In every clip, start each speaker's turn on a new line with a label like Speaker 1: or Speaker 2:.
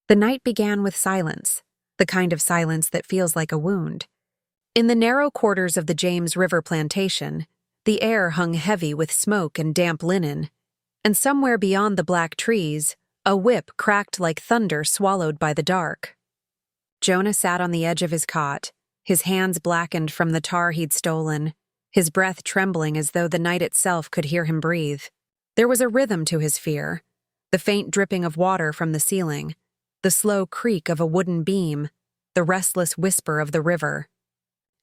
Speaker 1: The night began with silence, the kind of silence that feels like a wound. In the narrow quarters of the James River plantation, the air hung heavy with smoke and damp linen, and somewhere beyond the black trees, a whip cracked like thunder swallowed by the dark. Jonah sat on the edge of his cot, his hands blackened from the tar he'd stolen, his breath trembling as though the night itself could hear him breathe. There was a rhythm to his fear, the faint dripping of water from the ceiling, the slow creak of a wooden beam, the restless whisper of the river.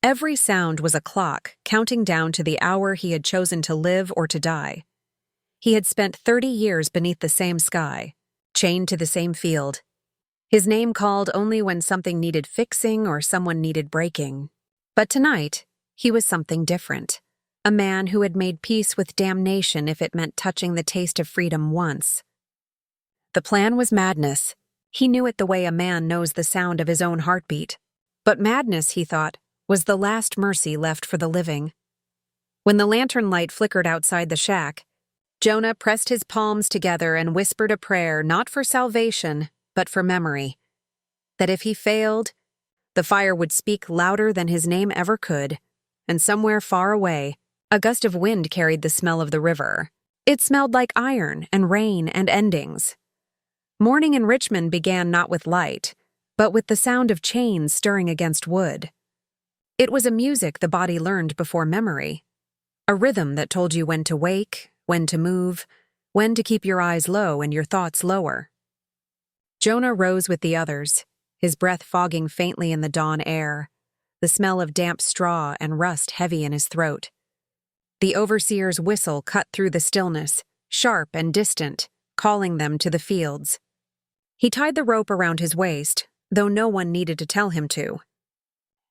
Speaker 1: Every sound was a clock counting down to the hour he had chosen to live or to die. He had spent 30 years beneath the same sky, chained to the same field. His name called only when something needed fixing or someone needed breaking. But tonight, he was something different. A man who had made peace with damnation if it meant touching the taste of freedom once. The plan was madness. He knew it the way a man knows the sound of his own heartbeat. But madness, he thought, was the last mercy left for the living. When the lantern light flickered outside the shack, Jonah pressed his palms together and whispered a prayer not for salvation, but for memory. That if he failed, the fire would speak louder than his name ever could, and somewhere far away, a gust of wind carried the smell of the river. It smelled like iron and rain and endings. Morning in Richmond began not with light, but with the sound of chains stirring against wood. It was a music the body learned before memory, a rhythm that told you when to wake, when to move, when to keep your eyes low and your thoughts lower. Jonah rose with the others, his breath fogging faintly in the dawn air, the smell of damp straw and rust heavy in his throat. The overseer's whistle cut through the stillness, sharp and distant, calling them to the fields. He tied the rope around his waist, though no one needed to tell him to.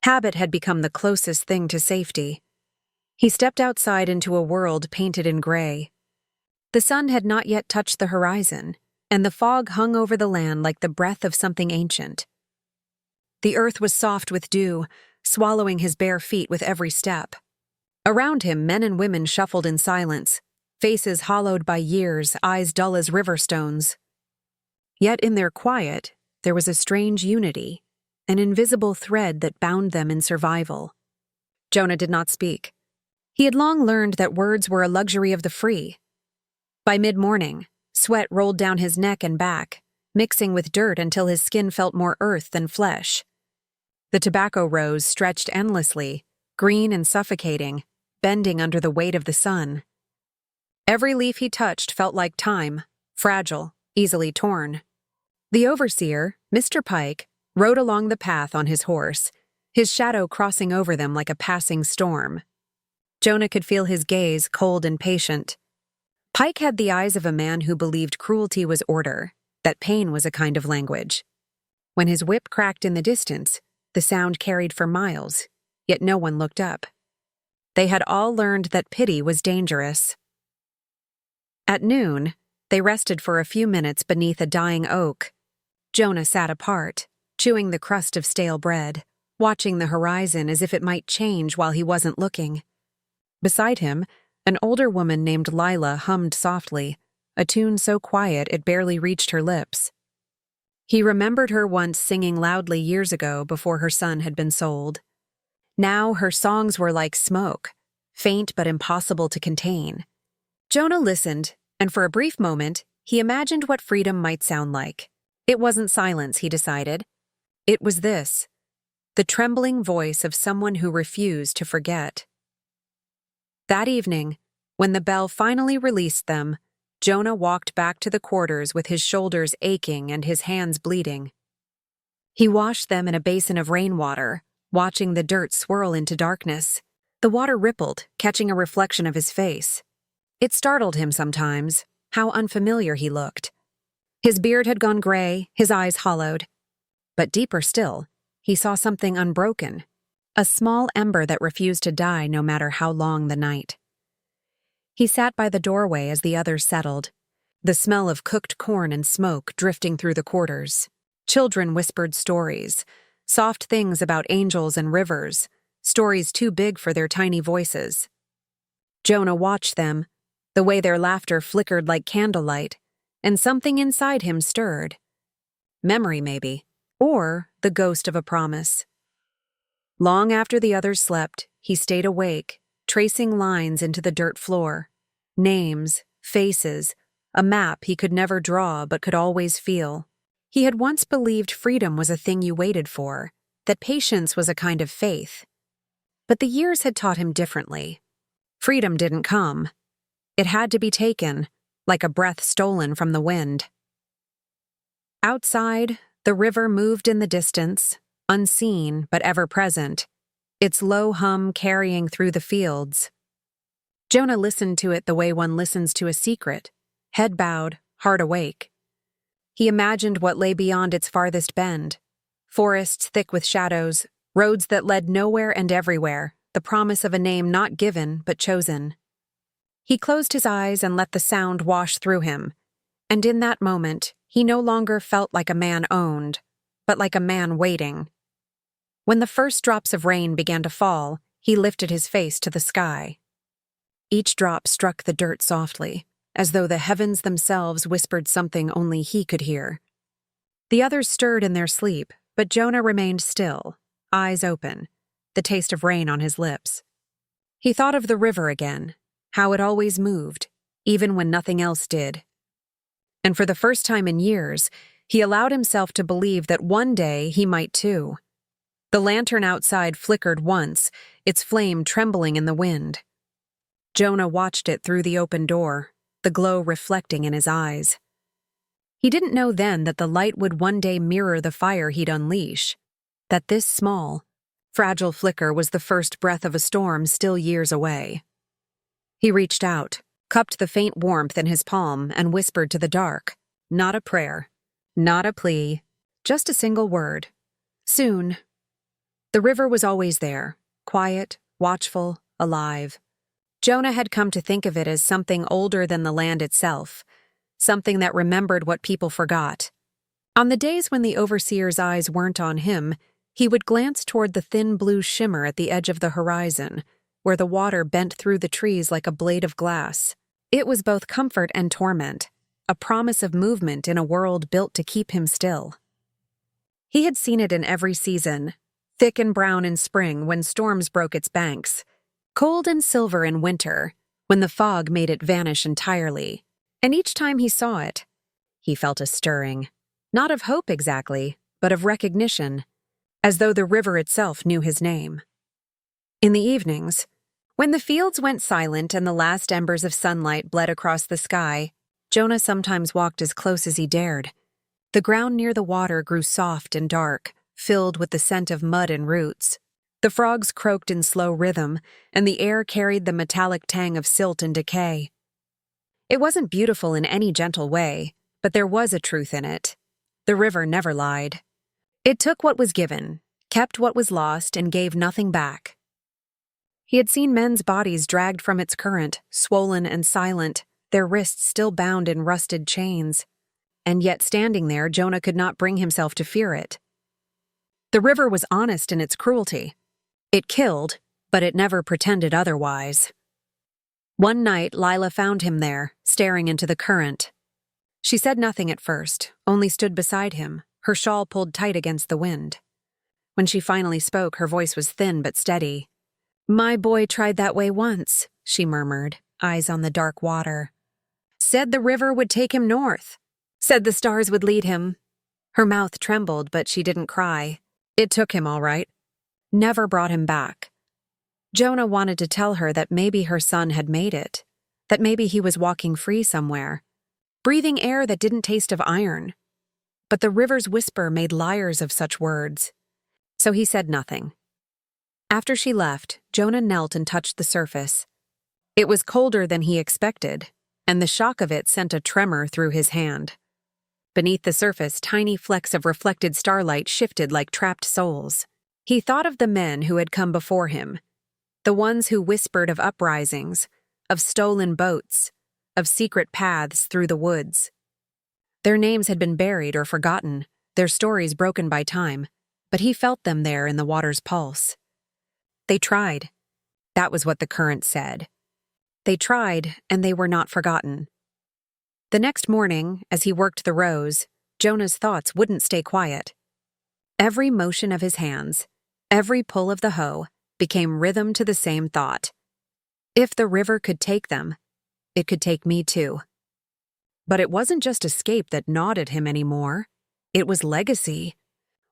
Speaker 1: Habit had become the closest thing to safety. He stepped outside into a world painted in gray. The sun had not yet touched the horizon, and the fog hung over the land like the breath of something ancient. The earth was soft with dew, swallowing his bare feet with every step. Around him, men and women shuffled in silence, faces hollowed by years, eyes dull as river stones. Yet in their quiet, there was a strange unity, an invisible thread that bound them in survival. Jonah did not speak. He had long learned that words were a luxury of the free. By mid-morning, sweat rolled down his neck and back, mixing with dirt until his skin felt more earth than flesh. The tobacco rows stretched endlessly, green and suffocating, bending under the weight of the sun. Every leaf he touched felt like time, fragile, easily torn. The overseer, Mr. Pike, rode along the path on his horse, his shadow crossing over them like a passing storm. Jonah could feel his gaze, cold and patient. Pike had the eyes of a man who believed cruelty was order, that pain was a kind of language. When his whip cracked in the distance, the sound carried for miles, yet no one looked up. They had all learned that pity was dangerous. At noon, they rested for a few minutes beneath a dying oak. Jonah sat apart, chewing the crust of stale bread, watching the horizon as if it might change while he wasn't looking. Beside him, an older woman named Lila hummed softly, a tune so quiet it barely reached her lips. He remembered her once singing loudly years ago before her son had been sold. Now her songs were like smoke, faint but impossible to contain. Jonah listened, and for a brief moment, he imagined what freedom might sound like. It wasn't silence, he decided. It was this, the trembling voice of someone who refused to forget. That evening, when the bell finally released them, Jonah walked back to the quarters with his shoulders aching and his hands bleeding. He washed them in a basin of rainwater, watching the dirt swirl into darkness. The water rippled, catching a reflection of his face. It startled him sometimes, how unfamiliar he looked. His beard had gone gray, his eyes hollowed. But deeper still, he saw something unbroken, a small ember that refused to die no matter how long the night. He sat by the doorway as the others settled, the smell of cooked corn and smoke drifting through the quarters. Children whispered stories, soft things about angels and rivers, stories too big for their tiny voices. Jonah watched them, the way their laughter flickered like candlelight, and something inside him stirred. memory maybe, or the ghost of a promise. Long after the others slept, he stayed awake, tracing lines into the dirt floor. Names, faces, a map he could never draw but could always feel. He had once believed freedom was a thing you waited for, that patience was a kind of faith. But the years had taught him differently. Freedom didn't come. It had to be taken, like a breath stolen from the wind. Outside, the river moved in the distance, unseen but ever present, its low hum carrying through the fields. Jonah listened to it the way one listens to a secret, head bowed, heart awake. He imagined what lay beyond its farthest bend, forests thick with shadows, roads that led nowhere and everywhere, the promise of a name not given but chosen. He closed his eyes and let the sound wash through him, and in that moment, he no longer felt like a man owned, but like a man waiting. When the first drops of rain began to fall, he lifted his face to the sky. Each drop struck the dirt softly, as though the heavens themselves whispered something only he could hear. The others stirred in their sleep, but Jonah remained still, eyes open, the taste of rain on his lips. He thought of the river again, how it always moved, even when nothing else did. And for the first time in years, he allowed himself to believe that one day he might too. The lantern outside flickered once, its flame trembling in the wind. Jonah watched it through the open door, the glow reflecting in his eyes. He didn't know then that the light would one day mirror the fire he'd unleash, that this small, fragile flicker was the first breath of a storm still years away. He reached out, cupped the faint warmth in his palm, and whispered to the dark, not a prayer, not a plea, just a single word. Soon. The river was always there, quiet, watchful, alive. Jonah had come to think of it as something older than the land itself, something that remembered what people forgot. On the days when the overseer's eyes weren't on him, he would glance toward the thin blue shimmer at the edge of the horizon, where the water bent through the trees like a blade of glass. It was both comfort and torment, a promise of movement in a world built to keep him still. He had seen it in every season, thick and brown in spring when storms broke its banks, cold and silver in winter when the fog made it vanish entirely. And each time he saw it, he felt a stirring, not of hope exactly, but of recognition, as though the river itself knew his name. In the evenings, when the fields went silent and the last embers of sunlight bled across the sky, Jonah sometimes walked as close as he dared. The ground near the water grew soft and dark, filled with the scent of mud and roots. The frogs croaked in slow rhythm, and the air carried the metallic tang of silt and decay. It wasn't beautiful in any gentle way, but there was a truth in it. The river never lied. It took what was given, kept what was lost, and gave nothing back. He had seen men's bodies dragged from its current, swollen and silent, their wrists still bound in rusted chains. And yet standing there, Jonah could not bring himself to fear it. The river was honest in its cruelty. It killed, but it never pretended otherwise. One night, Lila found him there, staring into the current. She said nothing at first, only stood beside him, her shawl pulled tight against the wind. When she finally spoke, her voice was thin but steady. "My boy tried that way once," she murmured, eyes on the dark water. "Said the river would take him north. Said the stars would lead him." Her mouth trembled, but she didn't cry. It took him all right. Never brought him back. Jonah wanted to tell her that maybe her son had made it, that maybe he was walking free somewhere, breathing air that didn't taste of iron. But the river's whisper made liars of such words. So he said nothing. After she left, Jonah knelt and touched the surface. It was colder than he expected, and the shock of it sent a tremor through his hand. Beneath the surface, tiny flecks of reflected starlight shifted like trapped souls. He thought of the men who had come before him, the ones who whispered of uprisings, of stolen boats, of secret paths through the woods. Their names had been buried or forgotten, their stories broken by time, but he felt them there in the water's pulse. They tried. That was what the current said. They tried, and they were not forgotten. The next morning, as he worked the rows, Jonah's thoughts wouldn't stay quiet. Every motion of his hands, every pull of the hoe, became rhythm to the same thought. If the river could take them, it could take me too. But it wasn't just escape that gnawed at him anymore. It was legacy.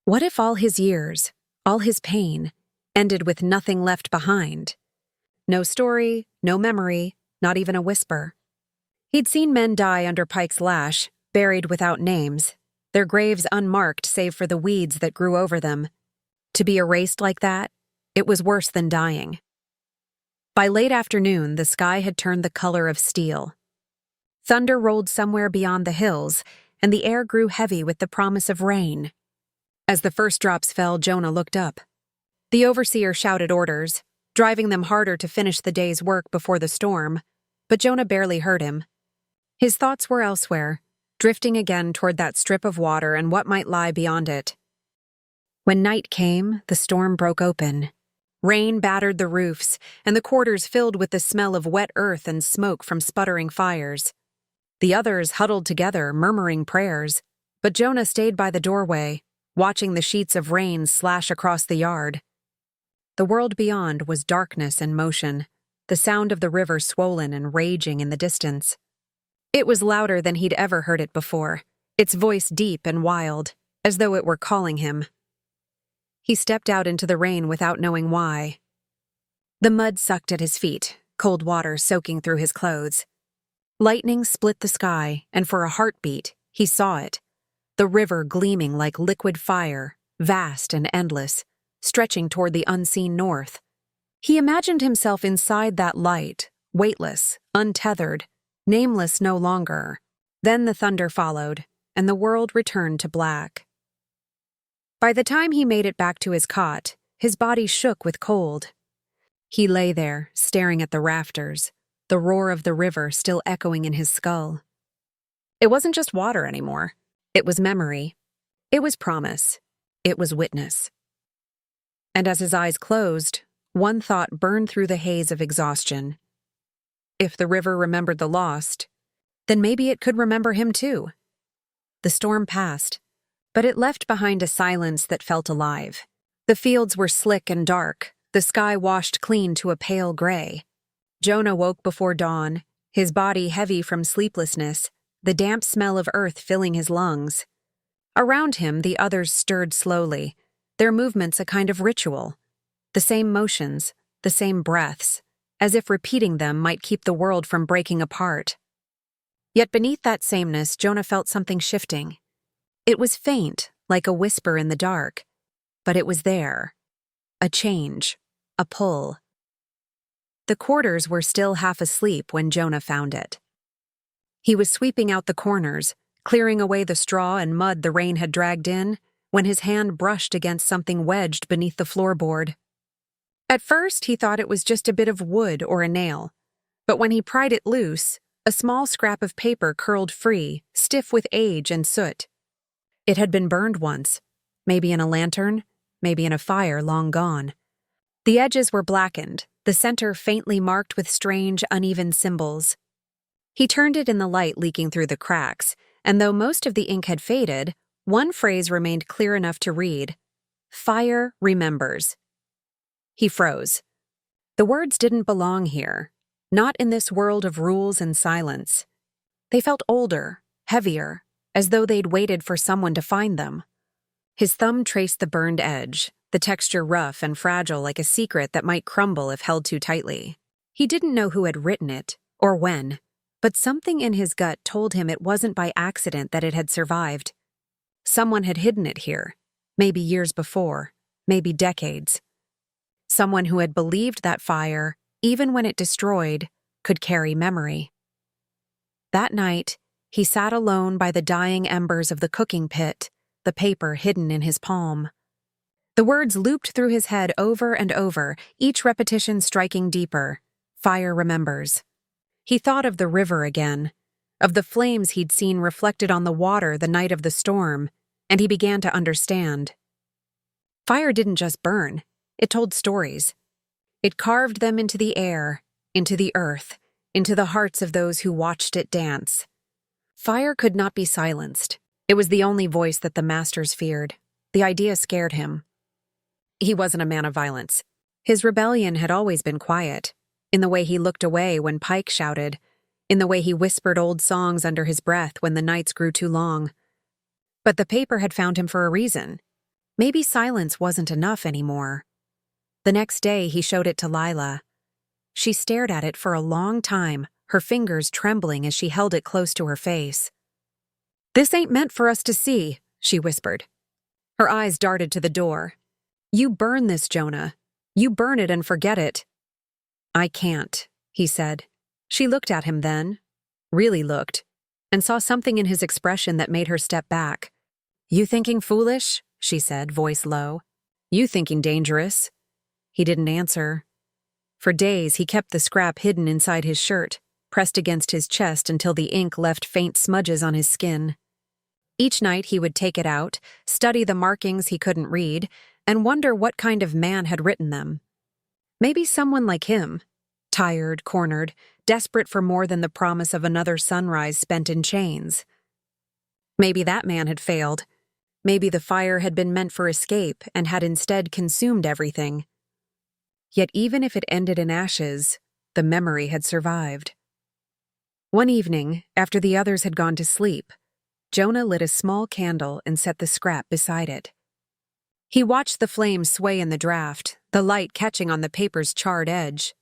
Speaker 1: What if all his years, all his pain, ended with nothing left behind? No story, no memory, not even a whisper. He'd seen men die under Pike's lash, buried without names, their graves unmarked save for the weeds that grew over them. To be erased like that, it was worse than dying. By late afternoon, the sky had turned the color of steel. Thunder rolled somewhere beyond the hills, and the air grew heavy with the promise of rain. As the first drops fell, Jonah looked up. The overseer shouted orders, driving them harder to finish the day's work before the storm, but Jonah barely heard him. His thoughts were elsewhere, drifting again toward that strip of water and what might lie beyond it. When night came, the storm broke open. Rain battered the roofs, and the quarters filled with the smell of wet earth and smoke from sputtering fires. The others huddled together, murmuring prayers, but Jonah stayed by the doorway, watching the sheets of rain slash across the yard. The world beyond was darkness and motion, the sound of the river swollen and raging in the distance. It was louder than he'd ever heard it before, its voice deep and wild, as though it were calling him. He stepped out into the rain without knowing why. The mud sucked at his feet, cold water soaking through his clothes. Lightning split the sky, and for a heartbeat, he saw it. The river gleaming like liquid fire, vast and endless, stretching toward the unseen north. He imagined himself inside that light, weightless, untethered, nameless no longer. Then the thunder followed, and the world returned to black. By the time he made it back to his cot, his body shook with cold. He lay there, staring at the rafters, the roar of the river still echoing in his skull. It wasn't just water anymore. It was memory. It was promise. It was witness. And as his eyes closed, one thought burned through the haze of exhaustion. If the river remembered the lost, then maybe it could remember him too. The storm passed, but it left behind a silence that felt alive. The fields were slick and dark, the sky washed clean to a pale gray. Jonah woke before dawn, his body heavy from sleeplessness, the damp smell of earth filling his lungs. Around him, the others stirred slowly, their movements a kind of ritual. The same motions, the same breaths, as if repeating them might keep the world from breaking apart. Yet beneath that sameness, Jonah felt something shifting. It was faint, like a whisper in the dark, but it was there. A change, a pull. The quarters were still half asleep when Jonah found it. He was sweeping out the corners, clearing away the straw and mud the rain had dragged in, when his hand brushed against something wedged beneath the floorboard. At first, he thought it was just a bit of wood or a nail, but when he pried it loose, a small scrap of paper curled free, stiff with age and soot. It had been burned once, maybe in a lantern, maybe in a fire long gone. The edges were blackened, the center faintly marked with strange, uneven symbols. He turned it in the light leaking through the cracks, and though most of the ink had faded, one phrase remained clear enough to read: "Fire remembers." He froze. The words didn't belong here, not in this world of rules and silence. They felt older, heavier, as though they'd waited for someone to find them. His thumb traced the burned edge, the texture rough and fragile like a secret that might crumble if held too tightly. He didn't know who had written it, or when, but something in his gut told him it wasn't by accident that it had survived. Someone had hidden it here, maybe years before, maybe decades. Someone who had believed that fire, even when it destroyed, could carry memory. That night, he sat alone by the dying embers of the cooking pit, the paper hidden in his palm. The words looped through his head over and over, each repetition striking deeper. Fire remembers. He thought of the river again, of the flames he'd seen reflected on the water the night of the storm, and he began to understand. Fire didn't just burn, it told stories. It carved them into the air, into the earth, into the hearts of those who watched it dance. Fire could not be silenced. It was the only voice that the masters feared. The idea scared him. He wasn't a man of violence. His rebellion had always been quiet, in the way he looked away when Pike shouted, in the way he whispered old songs under his breath when the nights grew too long. But the paper had found him for a reason. Maybe silence wasn't enough anymore. The next day, he showed it to Lila. She stared at it for a long time, her fingers trembling as she held it close to her face. "This ain't meant for us to see," she whispered. Her eyes darted to the door. "You burn this, Jonah. You burn it and forget it." "I can't," he said. She looked at him then, really looked, and saw something in his expression that made her step back. "You thinking foolish?" she said, voice low. "You thinking dangerous?" He didn't answer. For days, he kept the scrap hidden inside his shirt, pressed against his chest until the ink left faint smudges on his skin. Each night, he would take it out, study the markings he couldn't read, and wonder what kind of man had written them. Maybe someone like him, tired, cornered, desperate for more than the promise of another sunrise spent in chains. Maybe that man had failed. Maybe the fire had been meant for escape and had instead consumed everything. Yet even if it ended in ashes, the memory had survived. One evening, after the others had gone to sleep, Jonah lit a small candle and set the scrap beside it. He watched the flame sway in the draft, the light catching on the paper's charred edge.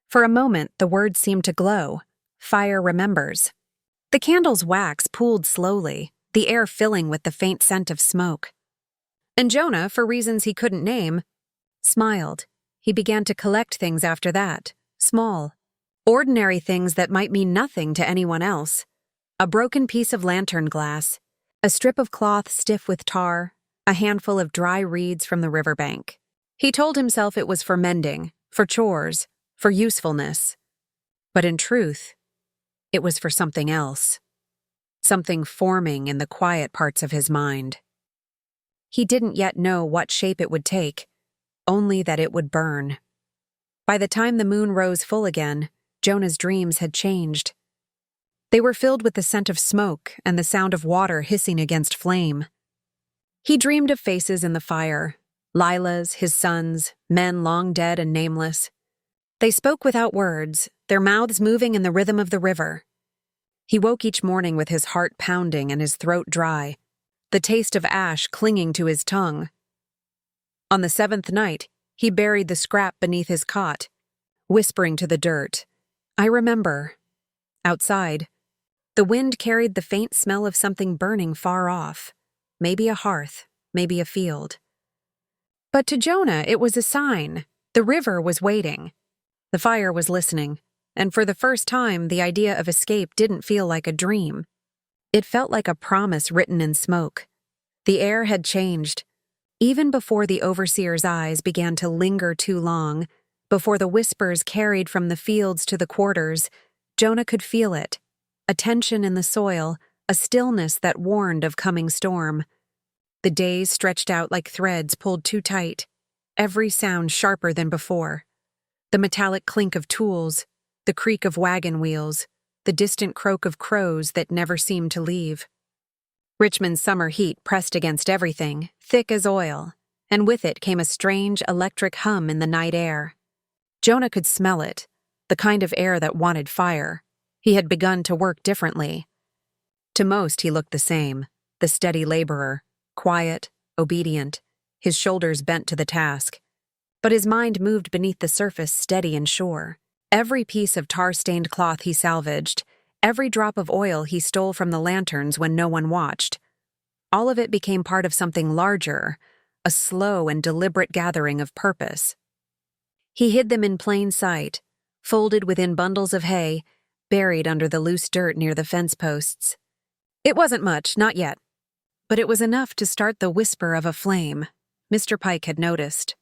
Speaker 1: For a moment, the words seemed to glow. "Fire remembers." The candle's wax pooled slowly, the air filling with the faint scent of smoke. And Jonah, for reasons he couldn't name, smiled. He began to collect things after that, small, ordinary things that might mean nothing to anyone else. A broken piece of lantern glass, a strip of cloth stiff with tar, a handful of dry reeds from the riverbank. He told himself it was for mending, for chores, for usefulness. But in truth, it was for something else. Something forming in the quiet parts of his mind. He didn't yet know what shape it would take, only that it would burn. By the time the moon rose full again, Jonah's dreams had changed. They were filled with the scent of smoke and the sound of water hissing against flame. He dreamed of faces in the fire, Lila's, his sons, men long dead and nameless. They spoke without words, their mouths moving in the rhythm of the river. He woke each morning with his heart pounding and his throat dry, the taste of ash clinging to his tongue. On the 7th night, he buried the scrap beneath his cot, whispering to the dirt, "I remember." Outside, the wind carried the faint smell of something burning far off, maybe a hearth, maybe a field. But to Jonah, it was a sign. The river was waiting. The fire was listening, and for the first time, the idea of escape didn't feel like a dream. It felt like a promise written in smoke. The air had changed. Even before the overseer's eyes began to linger too long, before the whispers carried from the fields to the quarters, Jonah could feel it. A tension in the soil, a stillness that warned of coming storm. The days stretched out like threads pulled too tight, every sound sharper than before. The metallic clink of tools, the creak of wagon wheels, the distant croak of crows that never seemed to leave. Richmond's summer heat pressed against everything, thick as oil, and with it came a strange electric hum in the night air. Jonah could smell it, the kind of air that wanted fire. He had begun to work differently. To most, he looked the same, the steady laborer, quiet, obedient, his shoulders bent to the task. But his mind moved beneath the surface steady and sure. Every piece of tar-stained cloth he salvaged, every drop of oil he stole from the lanterns when no one watched. All of it became part of something larger, a slow and deliberate gathering of purpose. He hid them in plain sight, folded within bundles of hay, buried under the loose dirt near the fence posts. It wasn't much, not yet. But it was enough to start the whisper of a flame. Mr. Pike had noticed.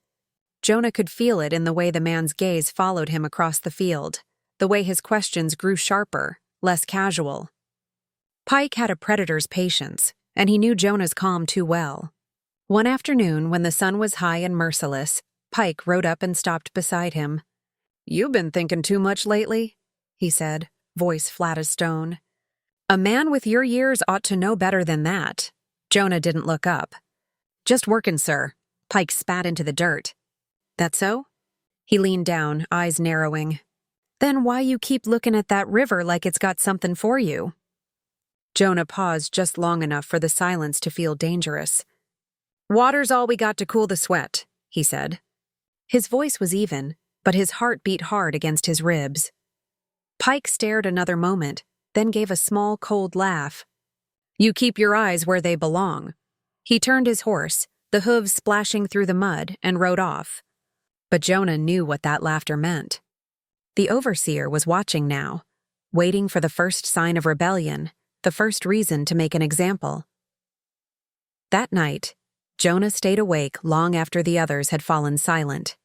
Speaker 1: Jonah could feel it in the way the man's gaze followed him across the field, the way his questions grew sharper, less casual. Pike had a predator's patience, and he knew Jonah's calm too well. One afternoon, when the sun was high and merciless, Pike rode up and stopped beside him. "You've been thinking too much lately," he said, voice flat as stone. A man with your years ought to know better than that. Jonah didn't look up. Just workin', sir. Pike spat into the dirt. That so? He leaned down, eyes narrowing. Then why you keep looking at that river like it's got something for you? Jonah paused just long enough for the silence to feel dangerous. Water's all we got to cool the sweat, he said. His voice was even, but his heart beat hard against his ribs. Pike stared another moment, then gave a small, cold laugh. You keep your eyes where they belong. He turned his horse, the hooves splashing through the mud, and rode off. But Jonah knew what that laughter meant. The overseer was watching now, waiting for the first sign of rebellion, the first reason to make an example. That night, Jonah stayed awake long after the others had fallen silent.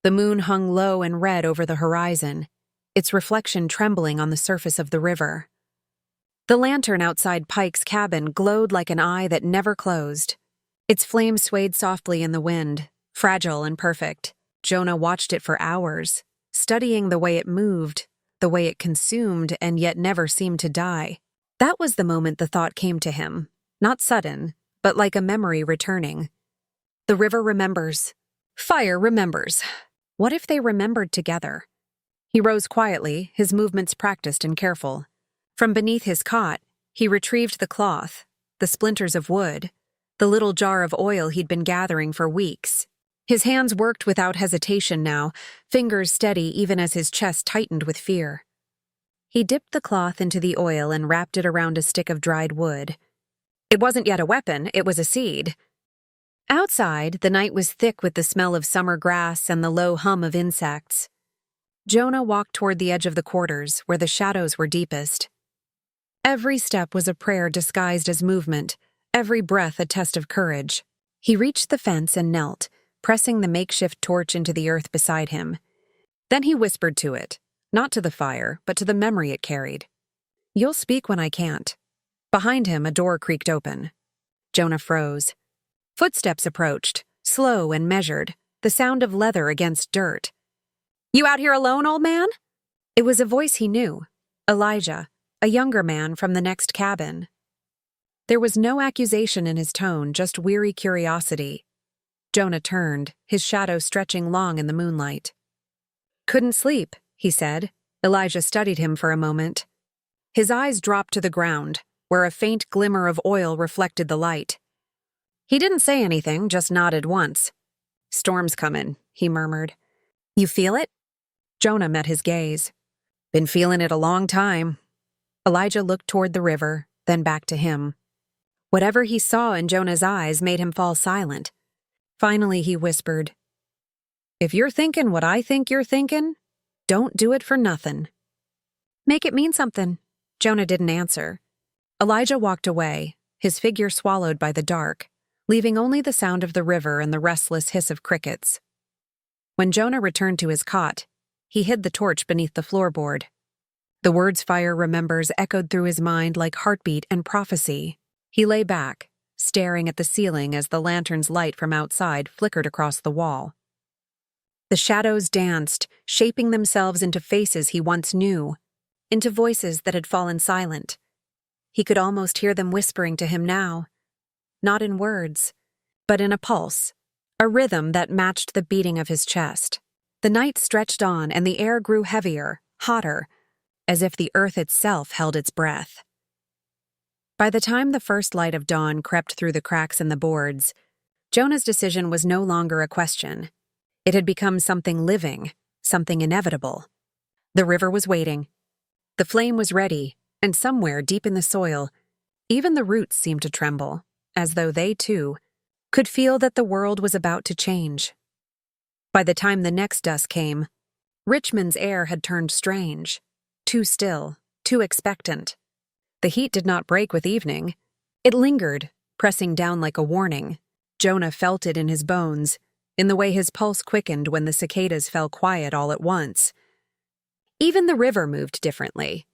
Speaker 1: The moon hung low and red over the horizon, its reflection trembling on the surface of the river. The lantern outside Pike's cabin glowed like an eye that never closed. Its flame swayed softly in the wind, fragile and perfect. Jonah watched it for hours, studying the way it moved, the way it consumed and yet never seemed to die. That was the moment the thought came to him, not sudden, but like a memory returning. The river remembers. Fire remembers. What if they remembered together? He rose quietly, his movements practiced and careful. From beneath his cot, he retrieved the cloth, the splinters of wood, the little jar of oil he'd been gathering for weeks. His hands worked without hesitation now, fingers steady even as his chest tightened with fear. He dipped the cloth into the oil and wrapped it around a stick of dried wood. It wasn't yet a weapon, it was a seed. Outside, the night was thick with the smell of summer grass and the low hum of insects. Jonah walked toward the edge of the quarters, where the shadows were deepest. Every step was a prayer disguised as movement, every breath a test of courage. He reached the fence and knelt, pressing the makeshift torch into the earth beside him. Then he whispered to it, not to the fire, but to the memory it carried. You'll speak when I can't. Behind him, a door creaked open. Jonah froze. Footsteps approached, slow and measured, the sound of leather against dirt. You out here alone, old man? It was a voice he knew, Elijah, a younger man from the next cabin. There was no accusation in his tone, just weary curiosity. Jonah turned, his shadow stretching long in the moonlight. Couldn't sleep, he said. Elijah studied him for a moment. His eyes dropped to the ground, where a faint glimmer of oil reflected the light. He didn't say anything, just nodded once. Storm's comin', he murmured. You feel it? Jonah met his gaze. Been feeling it a long time. Elijah looked toward the river, then back to him. Whatever he saw in Jonah's eyes made him fall silent. Finally, he whispered, If you're thinking what I think you're thinking, don't do it for nothing. Make it mean something. Jonah didn't answer. Elijah walked away, his figure swallowed by the dark, leaving only the sound of the river and the restless hiss of crickets. When Jonah returned to his cot, he hid the torch beneath the floorboard. The words fire remembers echoed through his mind like heartbeat and prophecy. He lay back, staring at the ceiling as the lantern's light from outside flickered across the wall. The shadows danced, shaping themselves into faces he once knew, into voices that had fallen silent. He could almost hear them whispering to him now, not in words, but in a pulse, a rhythm that matched the beating of his chest. The night stretched on and the air grew heavier, hotter, as if the earth itself held its breath. By the time the first light of dawn crept through the cracks in the boards, Jonah's decision was no longer a question. It had become something living, something inevitable. The river was waiting. The flame was ready, and somewhere deep in the soil, even the roots seemed to tremble, as though they, too, could feel that the world was about to change. By the time the next dusk came, Richmond's air had turned strange, too still, too expectant. The heat did not break with evening. It lingered, pressing down like a warning. Jonah felt it in his bones, in the way his pulse quickened when the cicadas fell quiet all at once. Even the river moved differently.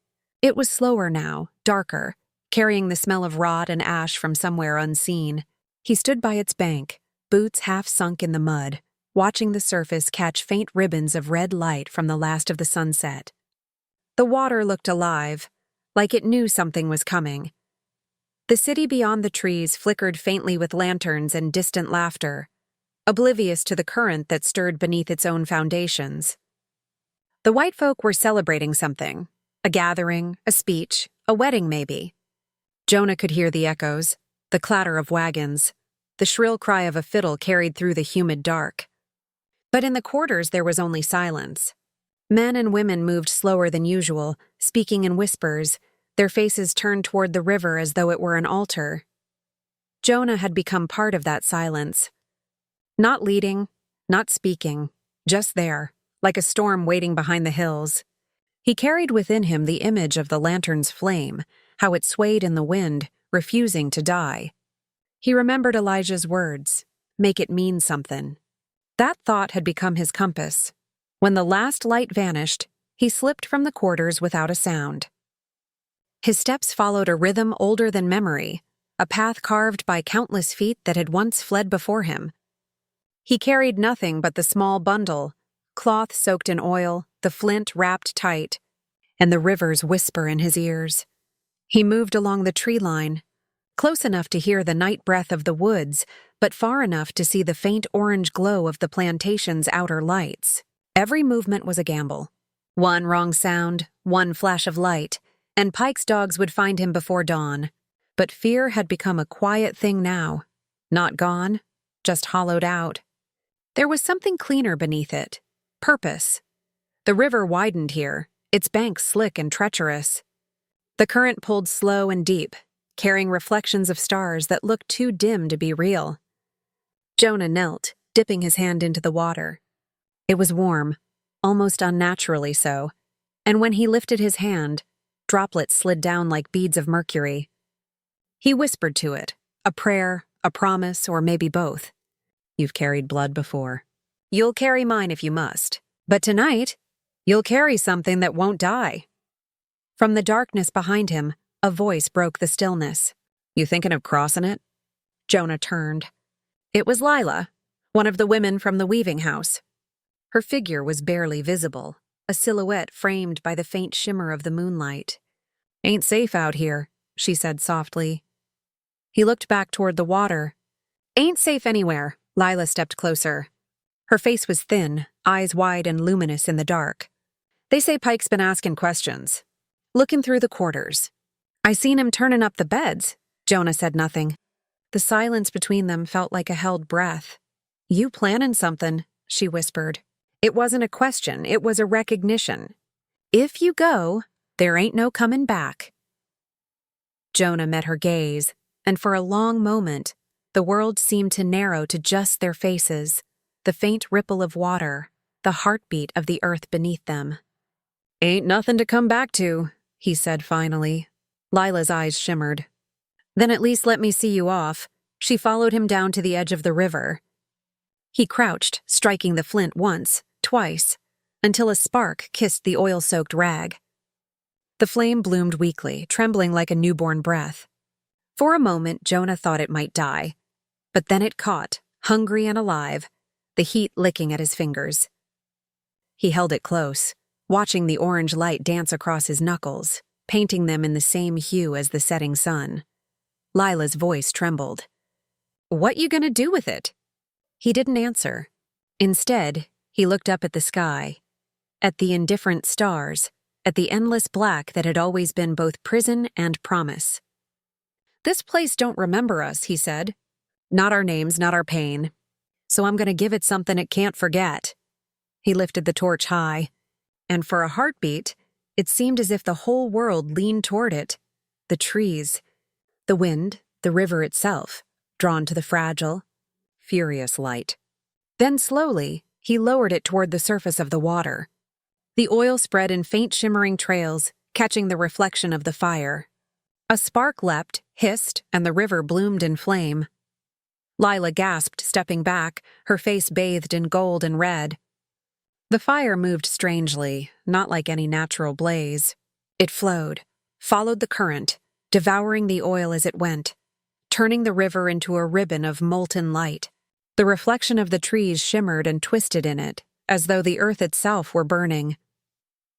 Speaker 1: It was slower now, darker, carrying the smell of rot and ash from somewhere unseen. He stood by its bank, boots half sunk in the mud, watching the surface catch faint ribbons of red light from the last of the sunset. The water looked alive, like it knew something was coming. The city beyond the trees flickered faintly with lanterns and distant laughter, oblivious to the current that stirred beneath its own foundations. The white folk were celebrating something, a gathering, a speech, a wedding maybe. Jonah could hear the echoes, the clatter of wagons, the shrill cry of a fiddle carried through the humid dark. But in the quarters there was only silence. Men and women moved slower than usual, speaking in whispers, their faces turned toward the river as though it were an altar. Jonah had become part of that silence. Not leading, not speaking, just there, like a storm waiting behind the hills. He carried within him the image of the lantern's flame, how it swayed in the wind, refusing to die. He remembered Elijah's words, "Make it mean something." That thought had become his compass. When the last light vanished, he slipped from the quarters without a sound. His steps followed a rhythm older than memory, a path carved by countless feet that had once fled before him. He carried nothing but the small bundle, cloth soaked in oil, the flint wrapped tight, and the river's whisper in his ears. He moved along the tree line, close enough to hear the night breath of the woods, but far enough to see the faint orange glow of the plantation's outer lights. Every movement was a gamble. One wrong sound, one flash of light, and Pike's dogs would find him before dawn. But fear had become a quiet thing now. Not gone, just hollowed out. There was something cleaner beneath it. Purpose. The river widened here, its banks slick and treacherous. The current pulled slow and deep, carrying reflections of stars that looked too dim to be real. Jonah knelt, dipping his hand into the water. It was warm, almost unnaturally so, and when he lifted his hand, droplets slid down like beads of mercury. He whispered to it, a prayer, a promise, or maybe both. "You've carried blood before. You'll carry mine if you must. But tonight, you'll carry something that won't die." From the darkness behind him, a voice broke the stillness. "You thinking of crossing it?" Jonah turned. It was Lila, one of the women from the weaving house. Her figure was barely visible, a silhouette framed by the faint shimmer of the moonlight. "Ain't safe out here," she said softly. He looked back toward the water. "Ain't safe anywhere." Lila stepped closer. Her face was thin, eyes wide and luminous in the dark. "They say Pike's been asking questions. Looking through the quarters. I seen him turning up the beds." Jonah said nothing. The silence between them felt like a held breath. "You planning something," she whispered. It wasn't a question, it was a recognition. "If you go, there ain't no coming back." Jonah met her gaze, and for a long moment, the world seemed to narrow to just their faces, the faint ripple of water, the heartbeat of the earth beneath them. "Ain't nothing to come back to," he said finally. Lila's eyes shimmered. "Then at least let me see you off." She followed him down to the edge of the river. He crouched, striking the flint once, twice, until a spark kissed the oil-soaked rag. The flame bloomed weakly, trembling like a newborn breath. For a moment, Jonah thought it might die, but then it caught, hungry and alive, the heat licking at his fingers. He held it close, watching the orange light dance across his knuckles, painting them in the same hue as the setting sun. Lila's voice trembled. "What you gonna do with it?" He didn't answer. Instead, he looked up at the sky, at the indifferent stars, at the endless black that had always been both prison and promise. "This place don't remember us," he said. "Not our names, not our pain. So I'm gonna give it something it can't forget." He lifted the torch high, and for a heartbeat, it seemed as if the whole world leaned toward it. The trees, the wind, the river itself, drawn to the fragile, furious light. Then slowly, he lowered it toward the surface of the water. The oil spread in faint shimmering trails, catching the reflection of the fire. A spark leapt, hissed, and the river bloomed in flame. Lila gasped, stepping back, her face bathed in gold and red. The fire moved strangely, not like any natural blaze. It flowed, followed the current, devouring the oil as it went, turning the river into a ribbon of molten light. The reflection of the trees shimmered and twisted in it, as though the earth itself were burning.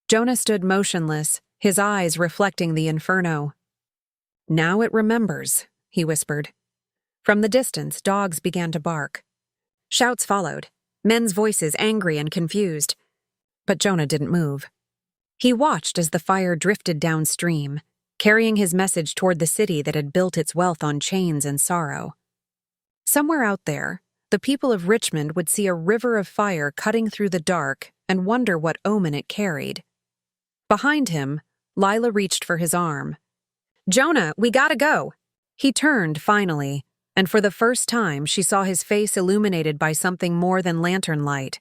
Speaker 1: Jonah stood motionless, his eyes reflecting the inferno. "Now it remembers," he whispered. From the distance, dogs began to bark. Shouts followed, men's voices angry and confused. But Jonah didn't move. He watched as the fire drifted downstream, carrying his message toward the city that had built its wealth on chains and sorrow. Somewhere out there, the people of Richmond would see a river of fire cutting through the dark and wonder what omen it carried. Behind him, Lila reached for his arm. "Jonah, we gotta go!" He turned, finally, and for the first time she saw his face illuminated by something more than lantern light.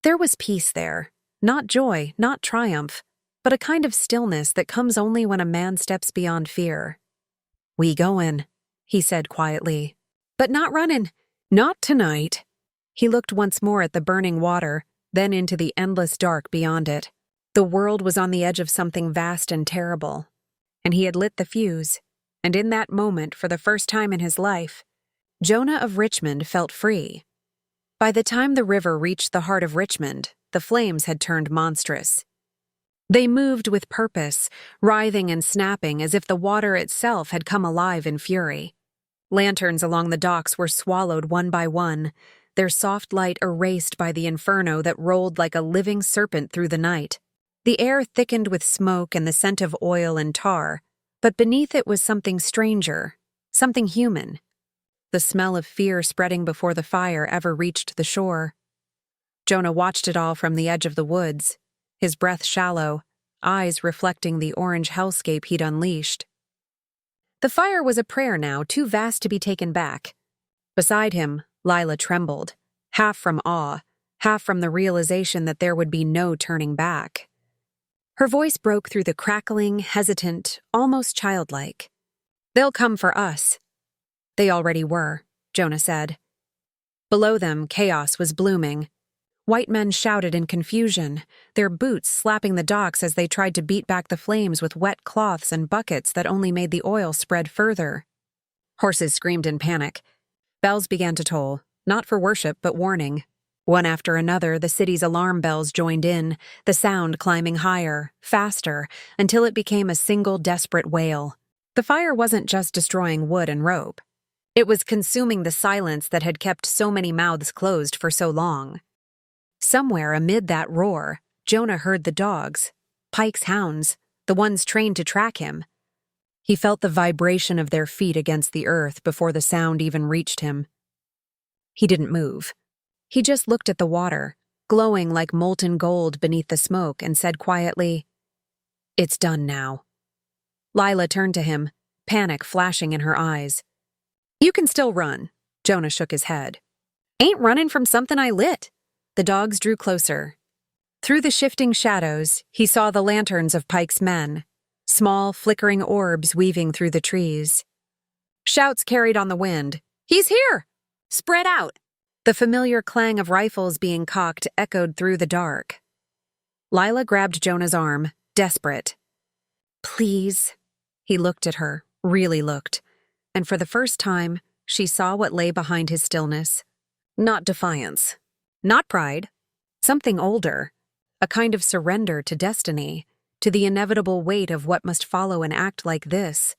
Speaker 1: There was peace there, not joy, not triumph, but a kind of stillness that comes only when a man steps beyond fear. "We goin'," he said quietly. "But not runnin'. Not tonight." He looked once more at the burning water, then into the endless dark beyond it. The world was on the edge of something vast and terrible, and he had lit the fuse, and in that moment, for the first time in his life, Jonah of Richmond felt free. By the time the river reached the heart of Richmond, the flames had turned monstrous. They moved with purpose, writhing and snapping as if the water itself had come alive in fury. Lanterns along the docks were swallowed one by one, their soft light erased by the inferno that rolled like a living serpent through the night. The air thickened with smoke and the scent of oil and tar, but beneath it was something stranger, something human. The smell of fear spreading before the fire ever reached the shore. Jonah watched it all from the edge of the woods, his breath shallow, eyes reflecting the orange hellscape he'd unleashed. The fire was a prayer now, too vast to be taken back. Beside him, Lila trembled, half from awe, half from the realization that there would be no turning back. Her voice broke through the crackling, hesitant, almost childlike. "They'll come for us." "They already were," Jonah said. Below them, chaos was blooming. White men shouted in confusion, their boots slapping the docks as they tried to beat back the flames with wet cloths and buckets that only made the oil spread further. Horses screamed in panic. Bells began to toll, not for worship but warning. One after another, the city's alarm bells joined in, the sound climbing higher, faster, until it became a single desperate wail. The fire wasn't just destroying wood and rope. It was consuming the silence that had kept so many mouths closed for so long. Somewhere amid that roar, Jonah heard the dogs, Pike's hounds, the ones trained to track him. He felt the vibration of their feet against the earth before the sound even reached him. He didn't move. He just looked at the water, glowing like molten gold beneath the smoke, and said quietly, "It's done now." Lila turned to him, panic flashing in her eyes. "You can still run," Jonah shook his head. "Ain't running from something I lit." The dogs drew closer. Through the shifting shadows, he saw the lanterns of Pike's men, small, flickering orbs weaving through the trees. Shouts carried on the wind. "He's here! Spread out!" The familiar clang of rifles being cocked echoed through the dark. Lila grabbed Jonah's arm, desperate. "Please." He looked at her, really looked, and for the first time, she saw what lay behind his stillness. Not defiance. Not pride. Something older. A kind of surrender to destiny, to the inevitable weight of what must follow an act like this.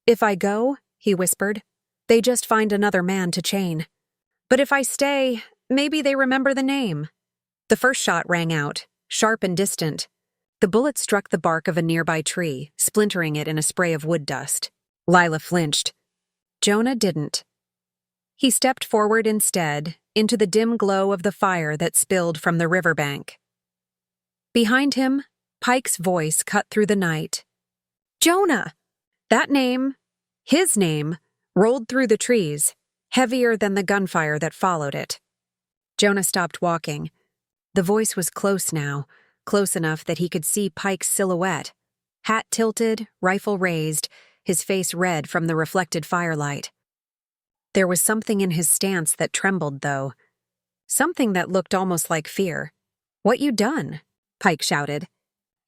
Speaker 1: "If I go," he whispered, "they just find another man to chain. But if I stay, maybe they remember the name." The first shot rang out, sharp and distant. The bullet struck the bark of a nearby tree, splintering it in a spray of wood dust. Lila flinched. Jonah didn't. He stepped forward instead, into the dim glow of the fire that spilled from the riverbank. Behind him, Pike's voice cut through the night. "Jonah!" That name, his name, rolled through the trees, heavier than the gunfire that followed it. Jonah stopped walking. The voice was close now, close enough that he could see Pike's silhouette, hat tilted, rifle raised, his face red from the reflected firelight. There was something in his stance that trembled, though. Something that looked almost like fear. "What you done?" Pike shouted.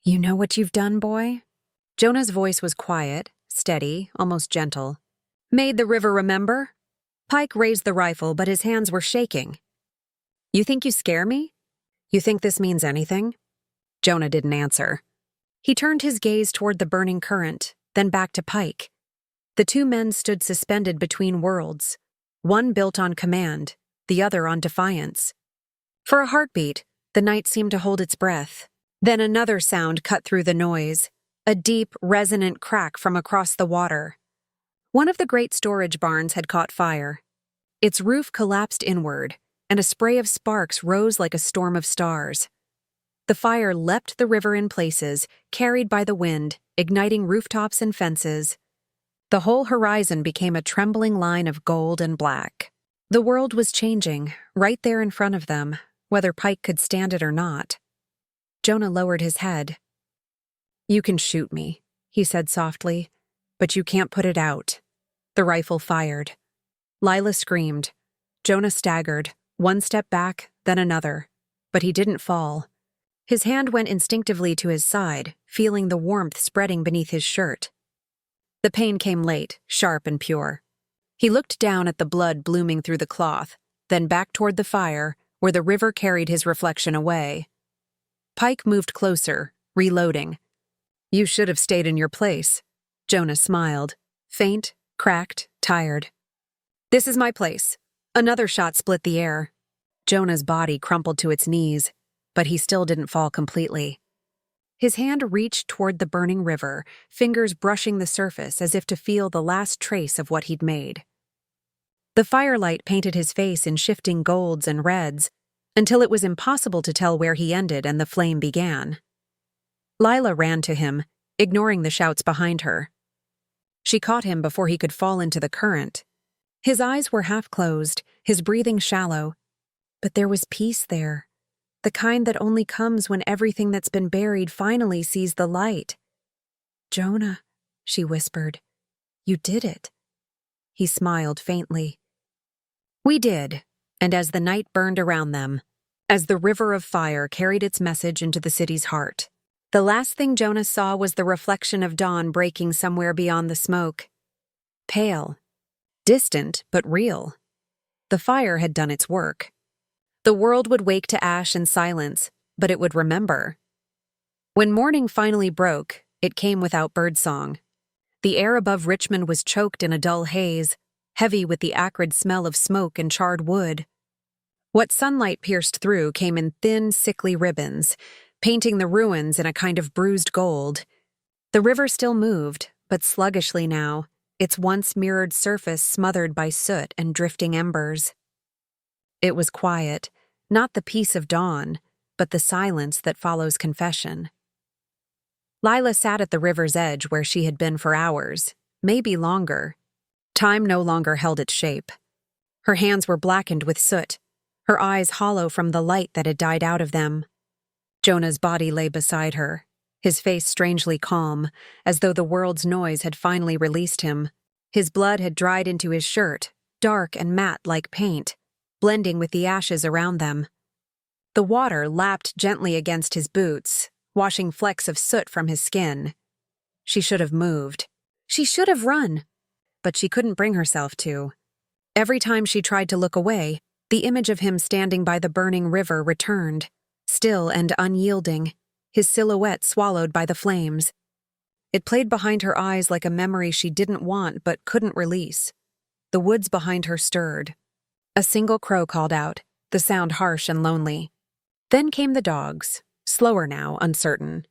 Speaker 1: "You know what you've done, boy?" Jonah's voice was quiet, steady, almost gentle. "Made the river remember?" Pike raised the rifle, but his hands were shaking. "You think you scare me? You think this means anything?" Jonah didn't answer. He turned his gaze toward the burning current, then back to Pike. The two men stood suspended between worlds, one built on command, the other on defiance. For a heartbeat, the night seemed to hold its breath. Then another sound cut through the noise, a deep, resonant crack from across the water. One of the great storage barns had caught fire. Its roof collapsed inward, and a spray of sparks rose like a storm of stars. The fire leapt the river in places, carried by the wind, igniting rooftops and fences. The whole horizon became a trembling line of gold and black. The world was changing, right there in front of them, whether Pike could stand it or not. Jonah lowered his head. "You can shoot me," he said softly, "but you can't put it out." The rifle fired. Lila screamed. Jonah staggered, one step back, then another. But he didn't fall. His hand went instinctively to his side, feeling the warmth spreading beneath his shirt. The pain came late, sharp and pure. He looked down at the blood blooming through the cloth, then back toward the fire, where the river carried his reflection away. Pike moved closer, reloading. "You should have stayed in your place." Jonah smiled, faint, cracked, tired. "This is my place." Another shot split the air. Jonah's body crumpled to its knees, but he still didn't fall completely. His hand reached toward the burning river, fingers brushing the surface as if to feel the last trace of what he'd made. The firelight painted his face in shifting golds and reds, until it was impossible to tell where he ended and the flame began. Lila ran to him, ignoring the shouts behind her. She caught him before he could fall into the current. His eyes were half closed, his breathing shallow, but there was peace there. The kind that only comes when everything that's been buried finally sees the light. "Jonah," she whispered, "you did it." He smiled faintly. "We did," and as the night burned around them, as the river of fire carried its message into the city's heart, the last thing Jonah saw was the reflection of dawn breaking somewhere beyond the smoke. Pale, distant but real. The fire had done its work. The world would wake to ash and silence, but it would remember. When morning finally broke, it came without birdsong. The air above Richmond was choked in a dull haze, heavy with the acrid smell of smoke and charred wood. What sunlight pierced through came in thin, sickly ribbons, painting the ruins in a kind of bruised gold. The river still moved, but sluggishly now, its once mirrored surface smothered by soot and drifting embers. It was quiet, not the peace of dawn, but the silence that follows confession. Lila sat at the river's edge where she had been for hours, maybe longer. Time no longer held its shape. Her hands were blackened with soot, her eyes hollow from the light that had died out of them. Jonah's body lay beside her, his face strangely calm, as though the world's noise had finally released him. His blood had dried into his shirt, dark and matte like paint, blending with the ashes around them. The water lapped gently against his boots, washing flecks of soot from his skin. She should have moved. She should have run. But she couldn't bring herself to. Every time she tried to look away, the image of him standing by the burning river returned, still and unyielding, his silhouette swallowed by the flames. It played behind her eyes like a memory she didn't want but couldn't release. The woods behind her stirred. A single crow called out, the sound harsh and lonely. Then came the dogs, slower now, uncertain.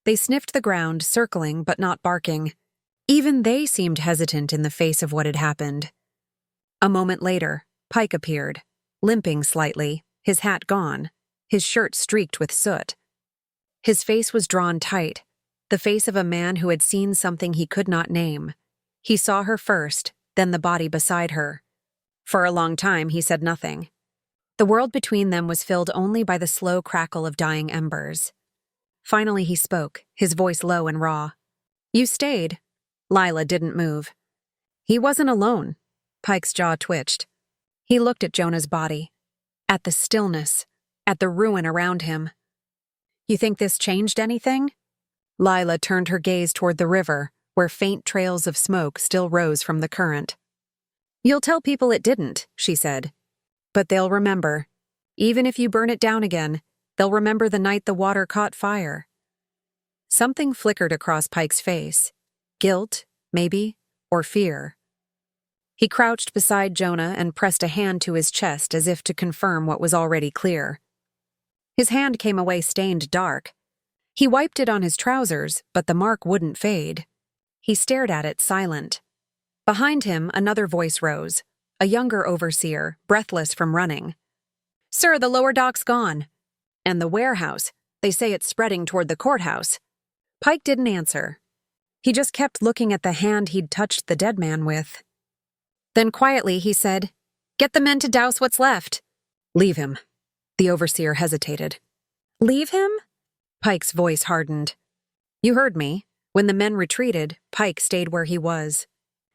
Speaker 1: They sniffed the ground, circling but not barking. Even they seemed hesitant in the face of what had happened. A moment later, Pike appeared, limping slightly, his hat gone, his shirt streaked with soot. His face was drawn tight, the face of a man who had seen something he could not name. He saw her first, then the body beside her. For a long time, he said nothing. The world between them was filled only by the slow crackle of dying embers. Finally he spoke, his voice low and raw. "You stayed." Lila didn't move. He wasn't alone. Pike's jaw twitched. He looked at Jonah's body, at the stillness, at the ruin around him. "You think this changed anything?" Lila turned her gaze toward the river, where faint trails of smoke still rose from the current. "You'll tell people it didn't," she said. "But they'll remember. Even if you burn it down again, they'll remember the night the water caught fire." Something flickered across Pike's face. Guilt, maybe, or fear. He crouched beside Jonah and pressed a hand to his chest as if to confirm what was already clear. His hand came away stained dark. He wiped it on his trousers, but the mark wouldn't fade. He stared at it, silent. Behind him, another voice rose, a younger overseer, breathless from running. "Sir, the lower dock's gone. And the warehouse. They say it's spreading toward the courthouse." Pike didn't answer. He just kept looking at the hand he'd touched the dead man with. Then quietly he said, "Get the men to douse what's left." "Leave him." The overseer hesitated. "Leave him?" Pike's voice hardened. "You heard me. When the men retreated, Pike stayed where he was."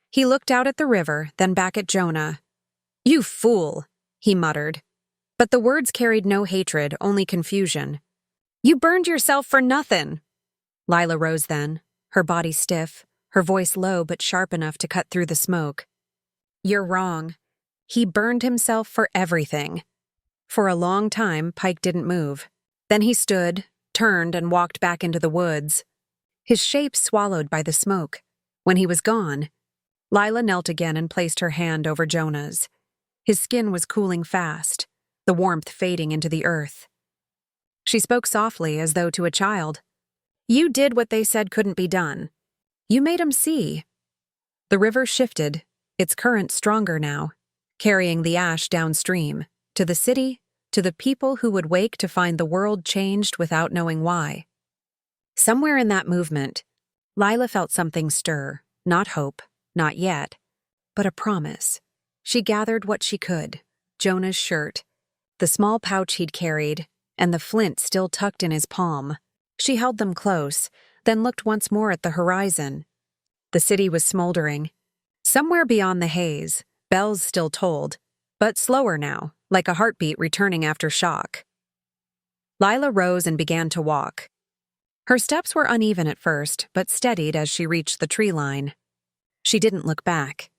Speaker 1: He looked out at the river, then back at Jonah. "You fool," he muttered. But the words carried no hatred, only confusion. "You burned yourself for nothing." Lila rose then, her body stiff, her voice low but sharp enough to cut through the smoke. "You're wrong. He burned himself for everything." For a long time, Pike didn't move. Then he stood, turned, and walked back into the woods. His shape swallowed by the smoke. When he was gone, Lila knelt again and placed her hand over Jonah's. His skin was cooling fast, the warmth fading into the earth. She spoke softly, as though to a child. "You did what they said couldn't be done. You made 'em see." The river shifted, its current stronger now, carrying the ash downstream, to the city, to the people who would wake to find the world changed without knowing why. Somewhere in that movement, Lila felt something stir, not hope, not yet, but a promise. She gathered what she could, Jonah's shirt, the small pouch he'd carried, and the flint still tucked in his palm. She held them close, then looked once more at the horizon. The city was smoldering. Somewhere beyond the haze, bells still tolled, but slower now, like a heartbeat returning after shock. Lila rose and began to walk. Her steps were uneven at first, but steadied as she reached the tree line. She didn't look back.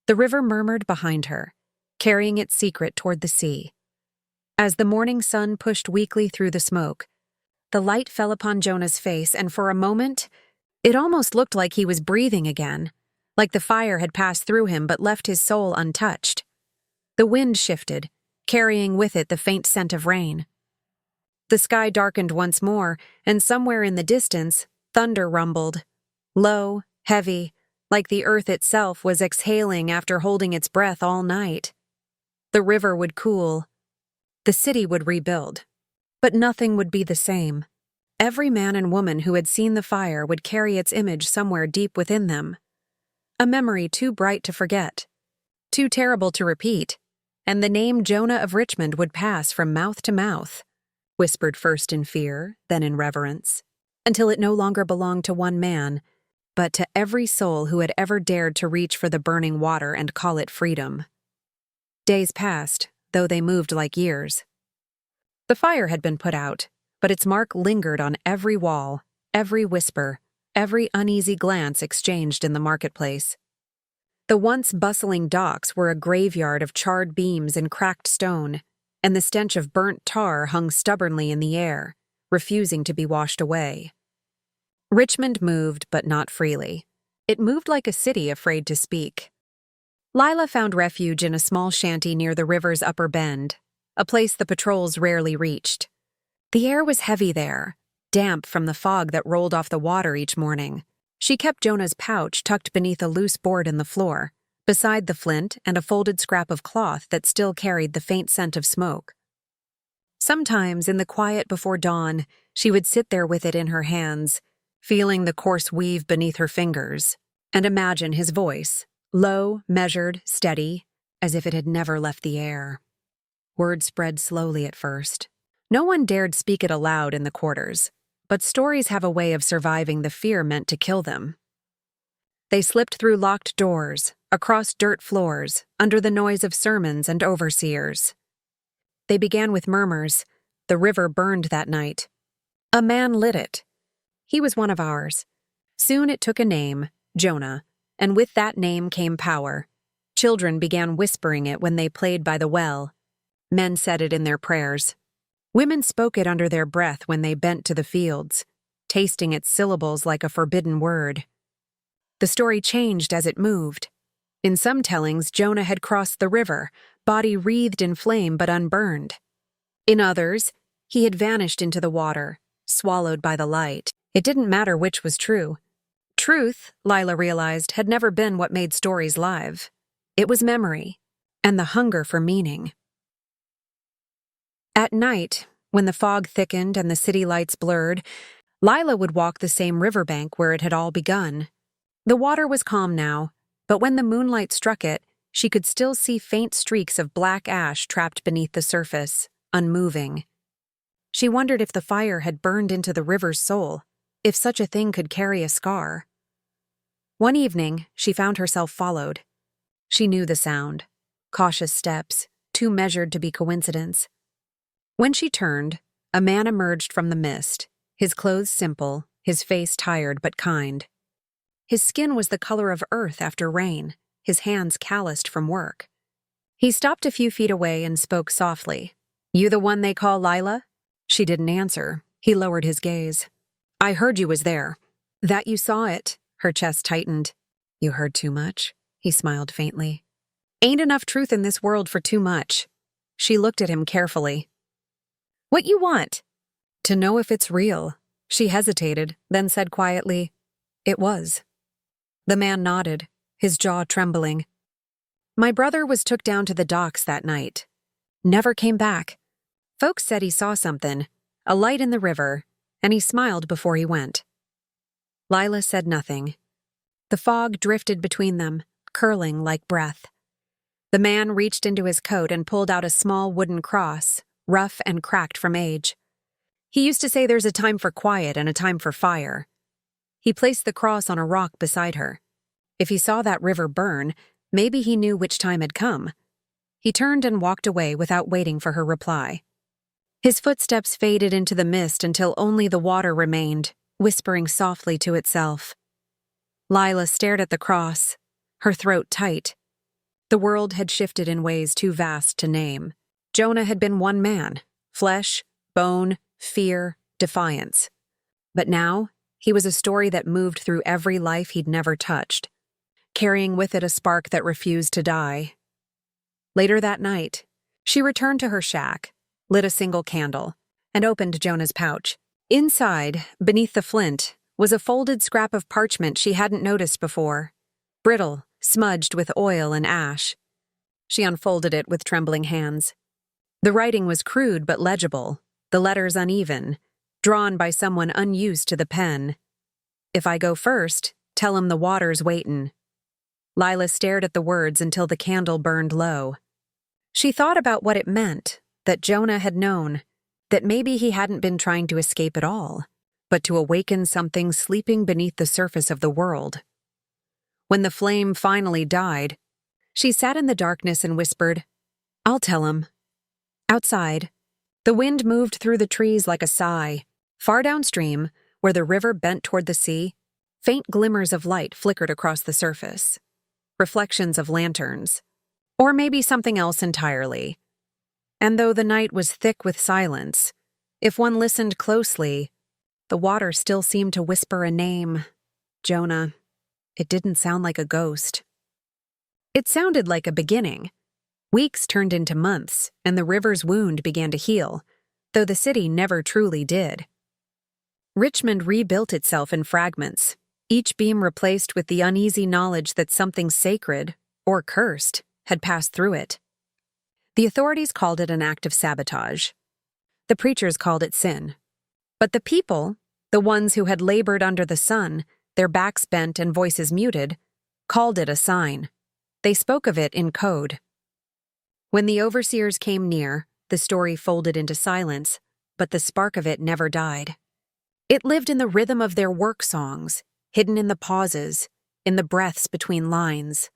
Speaker 1: The river murmured behind her, carrying its secret toward the sea. As the morning sun pushed weakly through the smoke, the light fell upon Jonah's face, and for a moment, it almost looked like he was breathing again, like the fire had passed through him but left his soul untouched. The wind shifted, carrying with it the faint scent of rain. The sky darkened once more, and somewhere in the distance, thunder rumbled. Low, heavy, like the earth itself was exhaling after holding its breath all night. The river would cool. The city would rebuild. But nothing would be the same. Every man and woman who had seen the fire would carry its image somewhere deep within them. A memory too bright to forget, too terrible to repeat, and the name Jonah of Richmond would pass from mouth to mouth, whispered first in fear, then in reverence, until it no longer belonged to one man, but to every soul who had ever dared to reach for the burning water and call it freedom. Days passed, though they moved like years. The fire had been put out, but its mark lingered on every wall, every whisper, every uneasy glance exchanged in the marketplace. The once bustling docks were a graveyard of charred beams and cracked stone, and the stench of burnt tar hung stubbornly in the air, refusing to be washed away. Richmond moved, but not freely. It moved like a city afraid to speak. Lila found refuge in a small shanty near the river's upper bend, a place the patrols rarely reached. The air was heavy there, damp from the fog that rolled off the water each morning. She kept Jonah's pouch tucked beneath a loose board in the floor, beside the flint and a folded scrap of cloth that still carried the faint scent of smoke. Sometimes, in the quiet before dawn, she would sit there with it in her hands, feeling the coarse weave beneath her fingers, and imagine his voice, low, measured, steady, as if it had never left the air. Word spread slowly at first. No one dared speak it aloud in the quarters, but stories have a way of surviving the fear meant to kill them. They slipped through locked doors, across dirt floors, under the noise of sermons and overseers. They began with murmurs. The river burned that night. A man lit it. He was one of ours. Soon it took a name, Jonah, and with that name came power. Children began whispering it when they played by the well. Men said it in their prayers. Women spoke it under their breath when they bent to the fields. tasting its syllables like a forbidden word. The story changed as it moved. In some tellings, Jonah had crossed the river, body wreathed in flame but unburned. In others, he had vanished into the water, swallowed by the light. It didn't matter which was true. Truth, Lila realized, had never been what made stories live. It was memory, and the hunger for meaning. At night, when the fog thickened and the city lights blurred, Lila would walk the same riverbank where it had all begun. The water was calm now, but when the moonlight struck it, she could still see faint streaks of black ash trapped beneath the surface, unmoving. She wondered if the fire had burned into the river's soul, if such a thing could carry a scar. One evening, she found herself followed. She knew the sound. Cautious steps, too measured to be coincidence. When she turned, a man emerged from the mist, his clothes simple, his face tired but kind. His skin was the color of earth after rain, his hands calloused from work. He stopped a few feet away and spoke softly. "You the one they call Lila?" She didn't answer. He lowered his gaze. "I heard you was there." "That you saw it." Her chest tightened. "You heard too much?" He smiled faintly. "Ain't enough truth in this world for too much." She looked at him carefully. "What you want?" "To know if it's real." She hesitated, then said quietly, "It was." The man nodded, his jaw trembling. "My brother was took down to the docks that night. Never came back. Folks said he saw something, a light in the river, and he smiled before he went." Lila said nothing. The fog drifted between them, curling like breath. The man reached into his coat and pulled out a small wooden cross, rough and cracked from age. He used to say there's a time for quiet and a time for fire. He placed the cross on a rock beside her. If he saw that river burn, maybe he knew which time had come. He turned and walked away without waiting for her reply. His footsteps faded into the mist until only the water remained, whispering softly to itself. Lila stared at the cross, her throat tight. The world had shifted in ways too vast to name. Jonah had been one man, flesh, bone, fear, defiance. But now, he was a story that moved through every life he'd never touched, carrying with it a spark that refused to die. Later that night, she returned to her shack, lit a single candle, and opened Jonah's pouch. Inside, beneath the flint, was a folded scrap of parchment she hadn't noticed before, brittle, smudged with oil and ash. She unfolded it with trembling hands. The writing was crude but legible, the letters uneven, drawn by someone unused to the pen. "If I go first, tell him the water's waitin'." Lila stared at the words until the candle burned low. She thought about what it meant, that Jonah had known, that maybe he hadn't been trying to escape at all, but to awaken something sleeping beneath the surface of the world. When the flame finally died, she sat in the darkness and whispered, "I'll tell him." Outside, the wind moved through the trees like a sigh. Far downstream, where the river bent toward the sea, faint glimmers of light flickered across the surface. Reflections of lanterns. Or maybe something else entirely. And though the night was thick with silence, if one listened closely, the water still seemed to whisper a name. Jonah. It didn't sound like a ghost. It sounded like a beginning. Weeks turned into months, and the river's wound began to heal, though the city never truly did. Richmond rebuilt itself in fragments, each beam replaced with the uneasy knowledge that something sacred, or cursed, had passed through it. The authorities called it an act of sabotage. The preachers called it sin. But the people, the ones who had labored under the sun, their backs bent and voices muted, called it a sign. They spoke of it in code. When the overseers came near, the story folded into silence, but the spark of it never died. It lived in the rhythm of their work songs, hidden in the pauses, in the breaths between lines.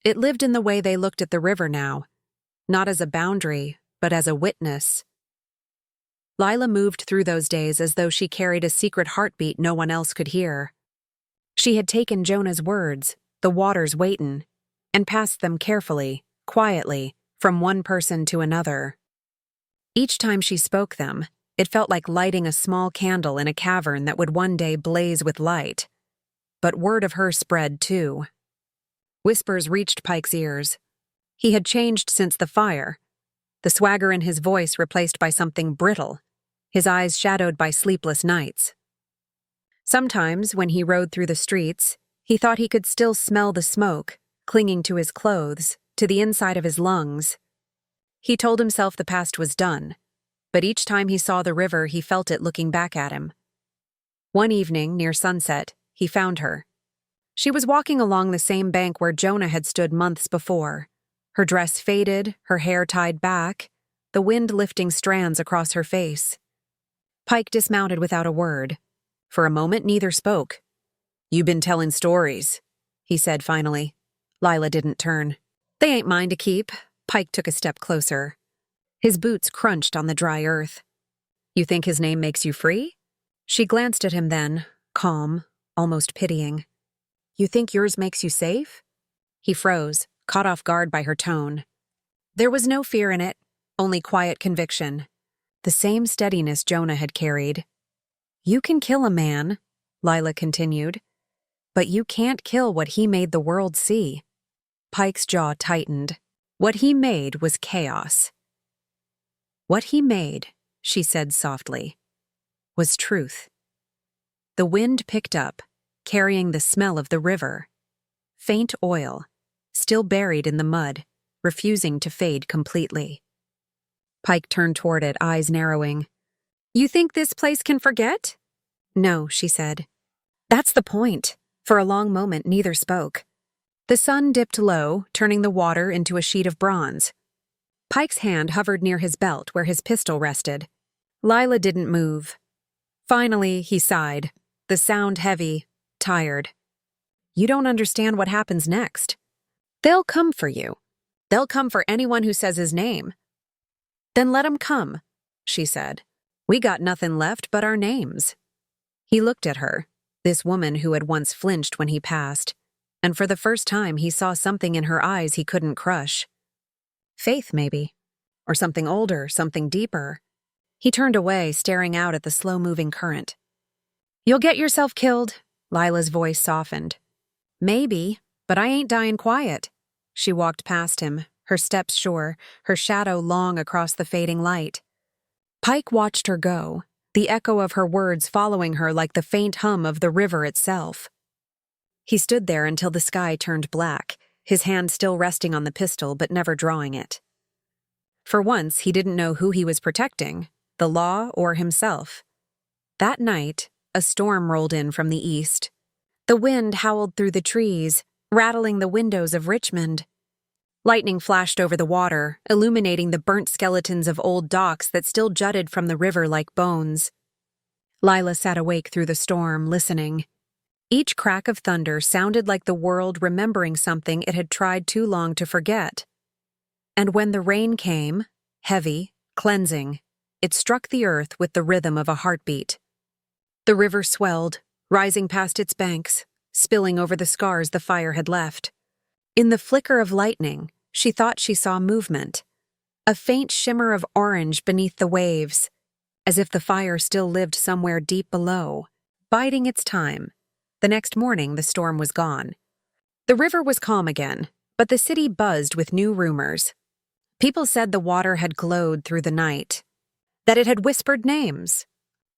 Speaker 1: It lived in the way they looked at the river now, not as a boundary, but as a witness. Lila moved through those days as though she carried a secret heartbeat no one else could hear. She had taken Jonah's words, "the water's waitin'," and passed them carefully, quietly, from one person to another. Each time she spoke them, It felt like lighting a small candle in a cavern that would one day blaze with light. But word of her spread, too. Whispers reached Pike's ears. He had changed since the fire, the swagger in his voice replaced by something brittle, his eyes shadowed by sleepless nights. Sometimes, when he rode through the streets, he thought he could still smell the smoke, clinging to his clothes, to the inside of his lungs. He told himself the past was done, but each time he saw the river, he felt it looking back at him. One evening, near sunset, he found her. She was walking along the same bank where Jonah had stood months before, her dress faded, her hair tied back, the wind lifting strands across her face. Pike dismounted without a word. For a moment, neither spoke. "You been telling stories," he said finally. Lila didn't turn. "They ain't mine to keep." Pike took a step closer. His boots crunched on the dry earth. "You think his name makes you free?" She glanced at him then, calm, almost pitying. "You think yours makes you safe?" He froze, caught off guard by her tone. There was no fear in it, only quiet conviction. The same steadiness Jonah had carried. "You can kill a man," Lila continued, "but you can't kill what he made the world see." Pike's jaw tightened. What he made was chaos. What he made, she said softly, was truth. The wind picked up, carrying the smell of the river. Faint oil, still buried in the mud, refusing to fade completely. Pike turned toward it, eyes narrowing. "You think this place can forget?" "No," she said. "That's the point." For a long moment, neither spoke. The sun dipped low, turning the water into a sheet of bronze. Pike's hand hovered near his belt where his pistol rested. Lila didn't move. Finally, he sighed, the sound heavy, tired. "You don't understand what happens next. They'll come for you. They'll come for anyone who says his name." "Then let 'em come," she said. "We got nothing left but our names." He looked at her, this woman who had once flinched when he passed, and for the first time he saw something in her eyes he couldn't crush. Faith, maybe. Or something older, something deeper. He turned away, staring out at the slow-moving current. "You'll get yourself killed," Lila's voice softened. "Maybe, but I ain't dying quiet." She walked past him, her steps sure, her shadow long across the fading light. Pike watched her go, the echo of her words following her like the faint hum of the river itself. He stood there until the sky turned black, his hand still resting on the pistol but never drawing it. For once, he didn't know who he was protecting, the law or himself. That night, a storm rolled in from the east. The wind howled through the trees, rattling the windows of Richmond. Lightning flashed over the water, illuminating the burnt skeletons of old docks that still jutted from the river like bones. Lila sat awake through the storm, listening. Each crack of thunder sounded like the world remembering something it had tried too long to forget. And when the rain came, heavy, cleansing, it struck the earth with the rhythm of a heartbeat. The river swelled, rising past its banks, spilling over the scars the fire had left. In the flicker of lightning, she thought she saw movement, a faint shimmer of orange beneath the waves, as if the fire still lived somewhere deep below, biding its time. The next morning, the storm was gone. The river was calm again, but the city buzzed with new rumors. People said the water had glowed through the night, that it had whispered names,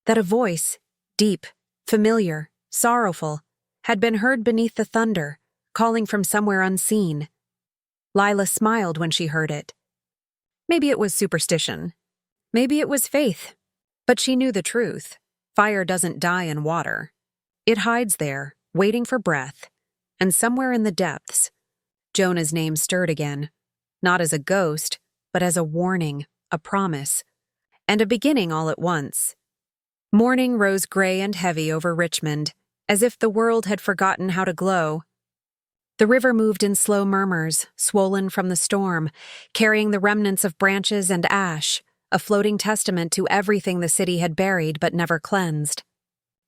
Speaker 1: that a voice, deep, familiar, sorrowful, had been heard beneath the thunder, calling from somewhere unseen. Lila smiled when she heard it. Maybe it was superstition. Maybe it was faith. But she knew the truth. Fire doesn't die in water. It hides there, waiting for breath. And somewhere in the depths, Jonah's name stirred again. Not as a ghost, but as a warning, a promise, and a beginning all at once. Morning rose gray and heavy over Richmond, as if the world had forgotten how to glow. The river moved in slow murmurs, swollen from the storm, carrying the remnants of branches and ash, a floating testament to everything the city had buried but never cleansed.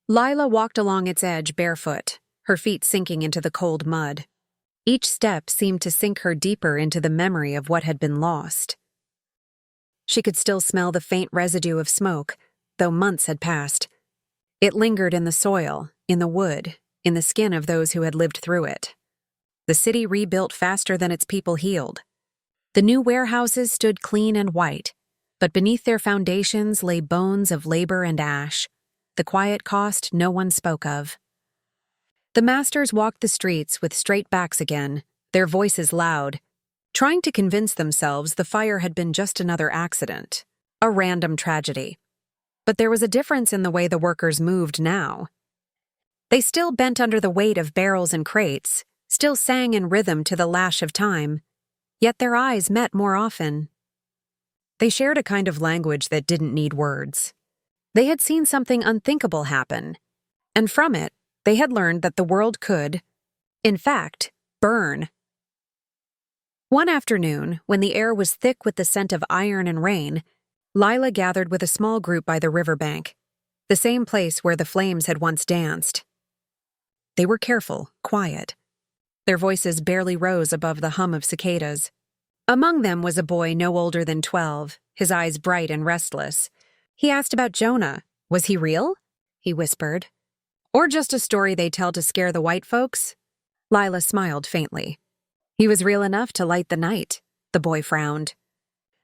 Speaker 1: Lila walked along its edge barefoot, her feet sinking into the cold mud. Each step seemed to sink her deeper into the memory of what had been lost. She could still smell the faint residue of smoke, though months had passed. It lingered in the soil, in the wood, in the skin of those who had lived through it. The city rebuilt faster than its people healed. The new warehouses stood clean and white, but beneath their foundations lay bones of labor and ash, the quiet cost no one spoke of. The masters walked the streets with straight backs again, their voices loud, trying to convince themselves the fire had been just another accident, a random tragedy. But there was a difference in the way the workers moved now. They still bent under the weight of barrels and crates, still sang in rhythm to the lash of time, yet their eyes met more often. They shared a kind of language that didn't need words. They had seen something unthinkable happen, and from it, they had learned that the world could, in fact, burn. One afternoon, when the air was thick with the scent of iron and rain, Lila gathered with a small group by the riverbank, the same place where the flames had once danced. They were careful, quiet. Their voices barely rose above the hum of cicadas. Among them was a boy no older than 12, his eyes bright and restless. He asked about Jonah. Was he real? He whispered. Or just a story they tell to scare the white folks? Lila smiled faintly. He was real enough to light the night, the boy frowned.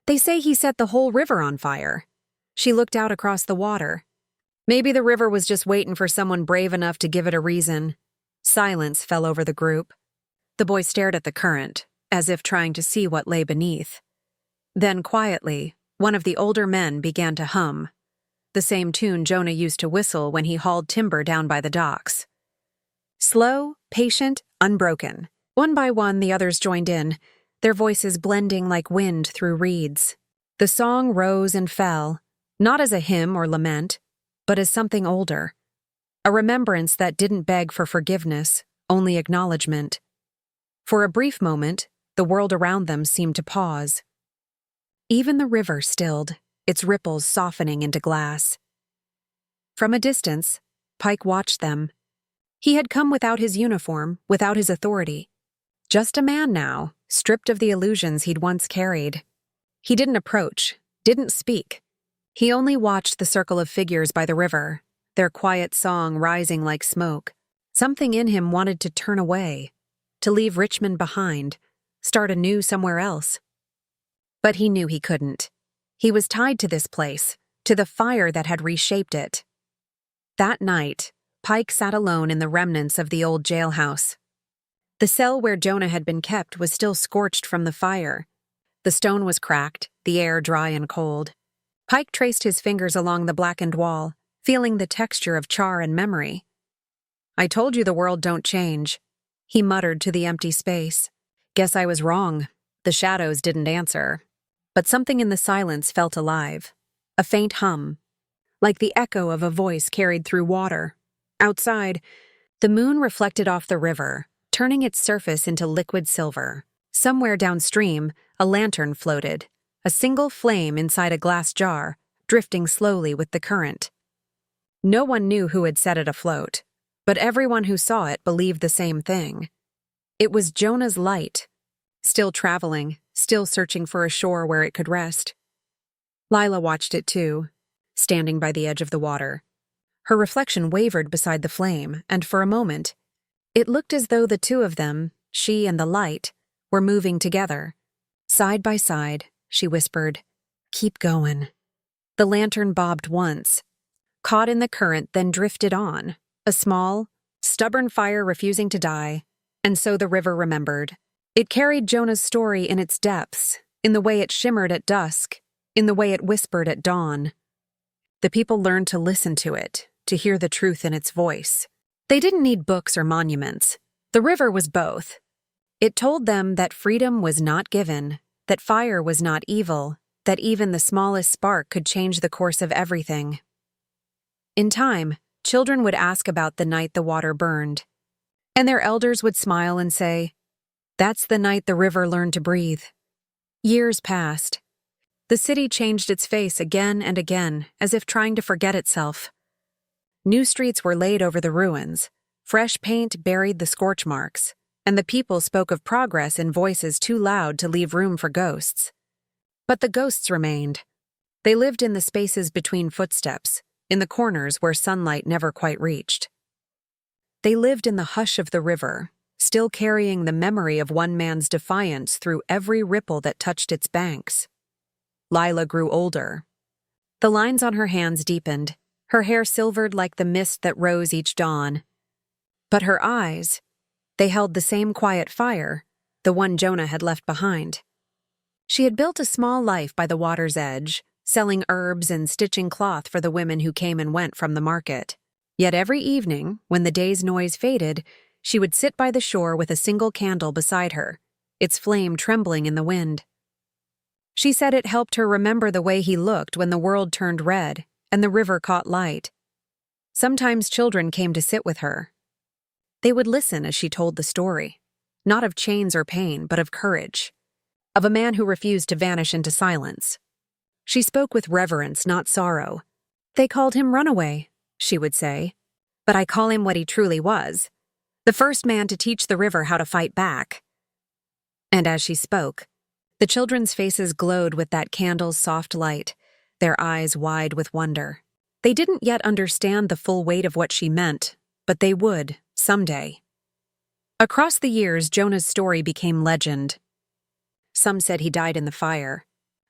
Speaker 1: They say he set the whole river on fire. She looked out across the water. Maybe the river was just waiting for someone brave enough to give it a reason. Silence fell over the group. The boy stared at the current, as if trying to see what lay beneath. Then quietly, one of the older men began to hum, the same tune Jonah used to whistle when he hauled timber down by the docks. Slow, patient, unbroken. One by one, the others joined in, their voices blending like wind through reeds. The song rose and fell, not as a hymn or lament, but as something older. A remembrance that didn't beg for forgiveness, only acknowledgement. For a brief moment, the world around them seemed to pause. Even the river stilled, its ripples softening into glass. From a distance, Pike watched them. He had come without his uniform, without his authority. Just a man now, stripped of the illusions he'd once carried. He didn't approach, didn't speak. He only watched the circle of figures by the river, their quiet song rising like smoke. Something in him wanted to turn away, to leave Richmond behind, start anew somewhere else. But he knew he couldn't. He was tied to this place, to the fire that had reshaped it. That night, Pike sat alone in the remnants of the old jailhouse. The cell where Jonah had been kept was still scorched from the fire. The stone was cracked, the air dry and cold. Pike traced his fingers along the blackened wall, feeling the texture of char and memory. I told you the world don't change, he muttered to the empty space. Guess I was wrong. The shadows didn't answer. But something in the silence felt alive. A faint hum, like the echo of a voice carried through water. Outside, the moon reflected off the river, turning its surface into liquid silver. Somewhere downstream, a lantern floated, a single flame inside a glass jar, drifting slowly with the current. No one knew who had set it afloat, but everyone who saw it believed the same thing. It was Jonah's light, still traveling, still searching for a shore where it could rest. Lila watched it too, standing by the edge of the water. Her reflection wavered beside the flame, and for a moment, it looked as though the two of them, she and the light, were moving together. Side by side, she whispered, "Keep going." The lantern bobbed once, caught in the current, then drifted on, a small, stubborn fire refusing to die, and so the river remembered. It carried Jonah's story in its depths, in the way it shimmered at dusk, in the way it whispered at dawn. The people learned to listen to it, to hear the truth in its voice. They didn't need books or monuments. The river was both. It told them that freedom was not given, that fire was not evil, that even the smallest spark could change the course of everything. In time, children would ask about the night the water burned, and their elders would smile and say, "That's the night the river learned to breathe." Years passed. The city changed its face again and again, as if trying to forget itself. New streets were laid over the ruins, fresh paint buried the scorch marks, and the people spoke of progress in voices too loud to leave room for ghosts. But the ghosts remained. They lived in the spaces between footsteps, in the corners where sunlight never quite reached. They lived in the hush of the river, still carrying the memory of one man's defiance through every ripple that touched its banks. Lila grew older. The lines on her hands deepened, her hair silvered like the mist that rose each dawn. But her eyes, they held the same quiet fire, the one Jonah had left behind. She had built a small life by the water's edge, selling herbs and stitching cloth for the women who came and went from the market. Yet every evening, when the day's noise faded, she would sit by the shore with a single candle beside her, its flame trembling in the wind. She said it helped her remember the way he looked when the world turned red and the river caught light. Sometimes children came to sit with her. They would listen as she told the story, not of chains or pain, but of courage, of a man who refused to vanish into silence. She spoke with reverence, not sorrow. "They called him Runaway," she would say, "but I call him what he truly was, the first man to teach the river how to fight back." And as she spoke, the children's faces glowed with that candle's soft light, their eyes wide with wonder. They didn't yet understand the full weight of what she meant, but they would, someday. Across the years, Jonah's story became legend. Some said he died in the fire.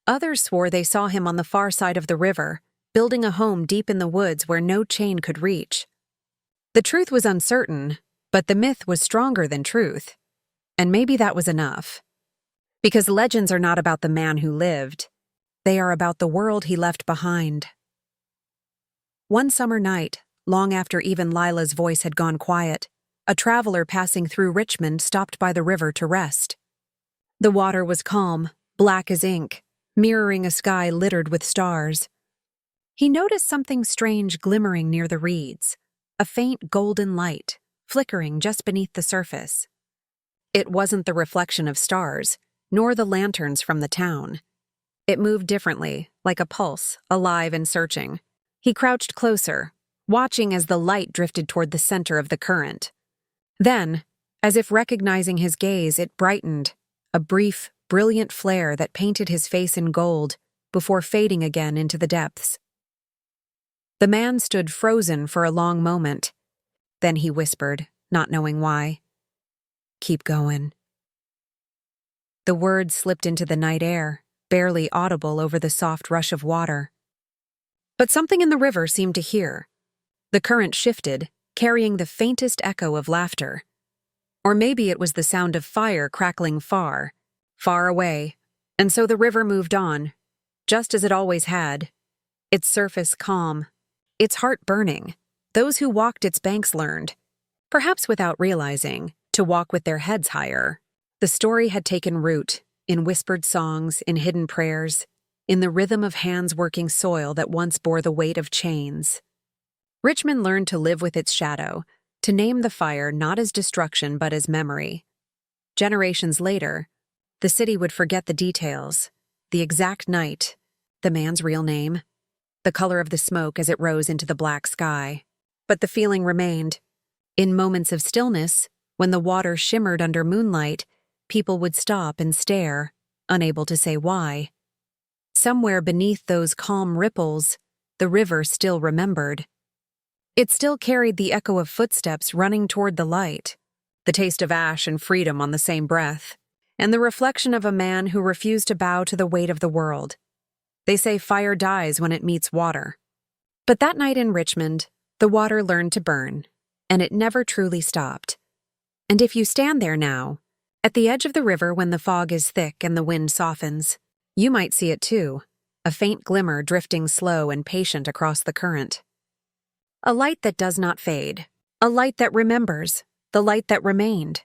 Speaker 1: Others swore they saw him on the far side of the river, building a home deep in the woods where no chain could reach. The truth was uncertain, but the myth was stronger than truth. And maybe that was enough. Because legends are not about the man who lived. They are about the world he left behind. One summer night, long after even Lila's voice had gone quiet, a traveler passing through Richmond stopped by the river to rest. The water was calm, black as ink, mirroring a sky littered with stars. He noticed something strange glimmering near the reeds, a faint golden light, flickering just beneath the surface. It wasn't the reflection of stars, nor the lanterns from the town. It moved differently, like a pulse, alive and searching. He crouched closer, watching as the light drifted toward the center of the current. Then, as if recognizing his gaze, it brightened, a brief, brilliant flare that painted his face in gold before fading again into the depths. The man stood frozen for a long moment. Then he whispered, not knowing why, "Keep going." The words slipped into the night air, barely audible over the soft rush of water. But something in the river seemed to hear. The current shifted, carrying the faintest echo of laughter. Or maybe it was the sound of fire crackling far, far away, and so the river moved on, just as it always had, its surface calm, its heart burning. Those who walked its banks learned, perhaps without realizing, to walk with their heads higher. The story had taken root, in whispered songs, in hidden prayers, in the rhythm of hands working soil that once bore the weight of chains. Richmond learned to live with its shadow, to name the fire not as destruction but as memory. Generations later, the city would forget the details, the exact night, the man's real name, the color of the smoke as it rose into the black sky. But the feeling remained. In moments of stillness, when the water shimmered under moonlight, people would stop and stare, unable to say why. Somewhere beneath those calm ripples, the river still remembered. It still carried the echo of footsteps running toward the light, the taste of ash and freedom on the same breath, and the reflection of a man who refused to bow to the weight of the world. They say fire dies when it meets water. But that night in Richmond, the water learned to burn, and it never truly stopped. And if you stand there now, at the edge of the river when the fog is thick and the wind softens, you might see it too, a faint glimmer drifting slow and patient across the current. A light that does not fade, a light that remembers, the light that remained.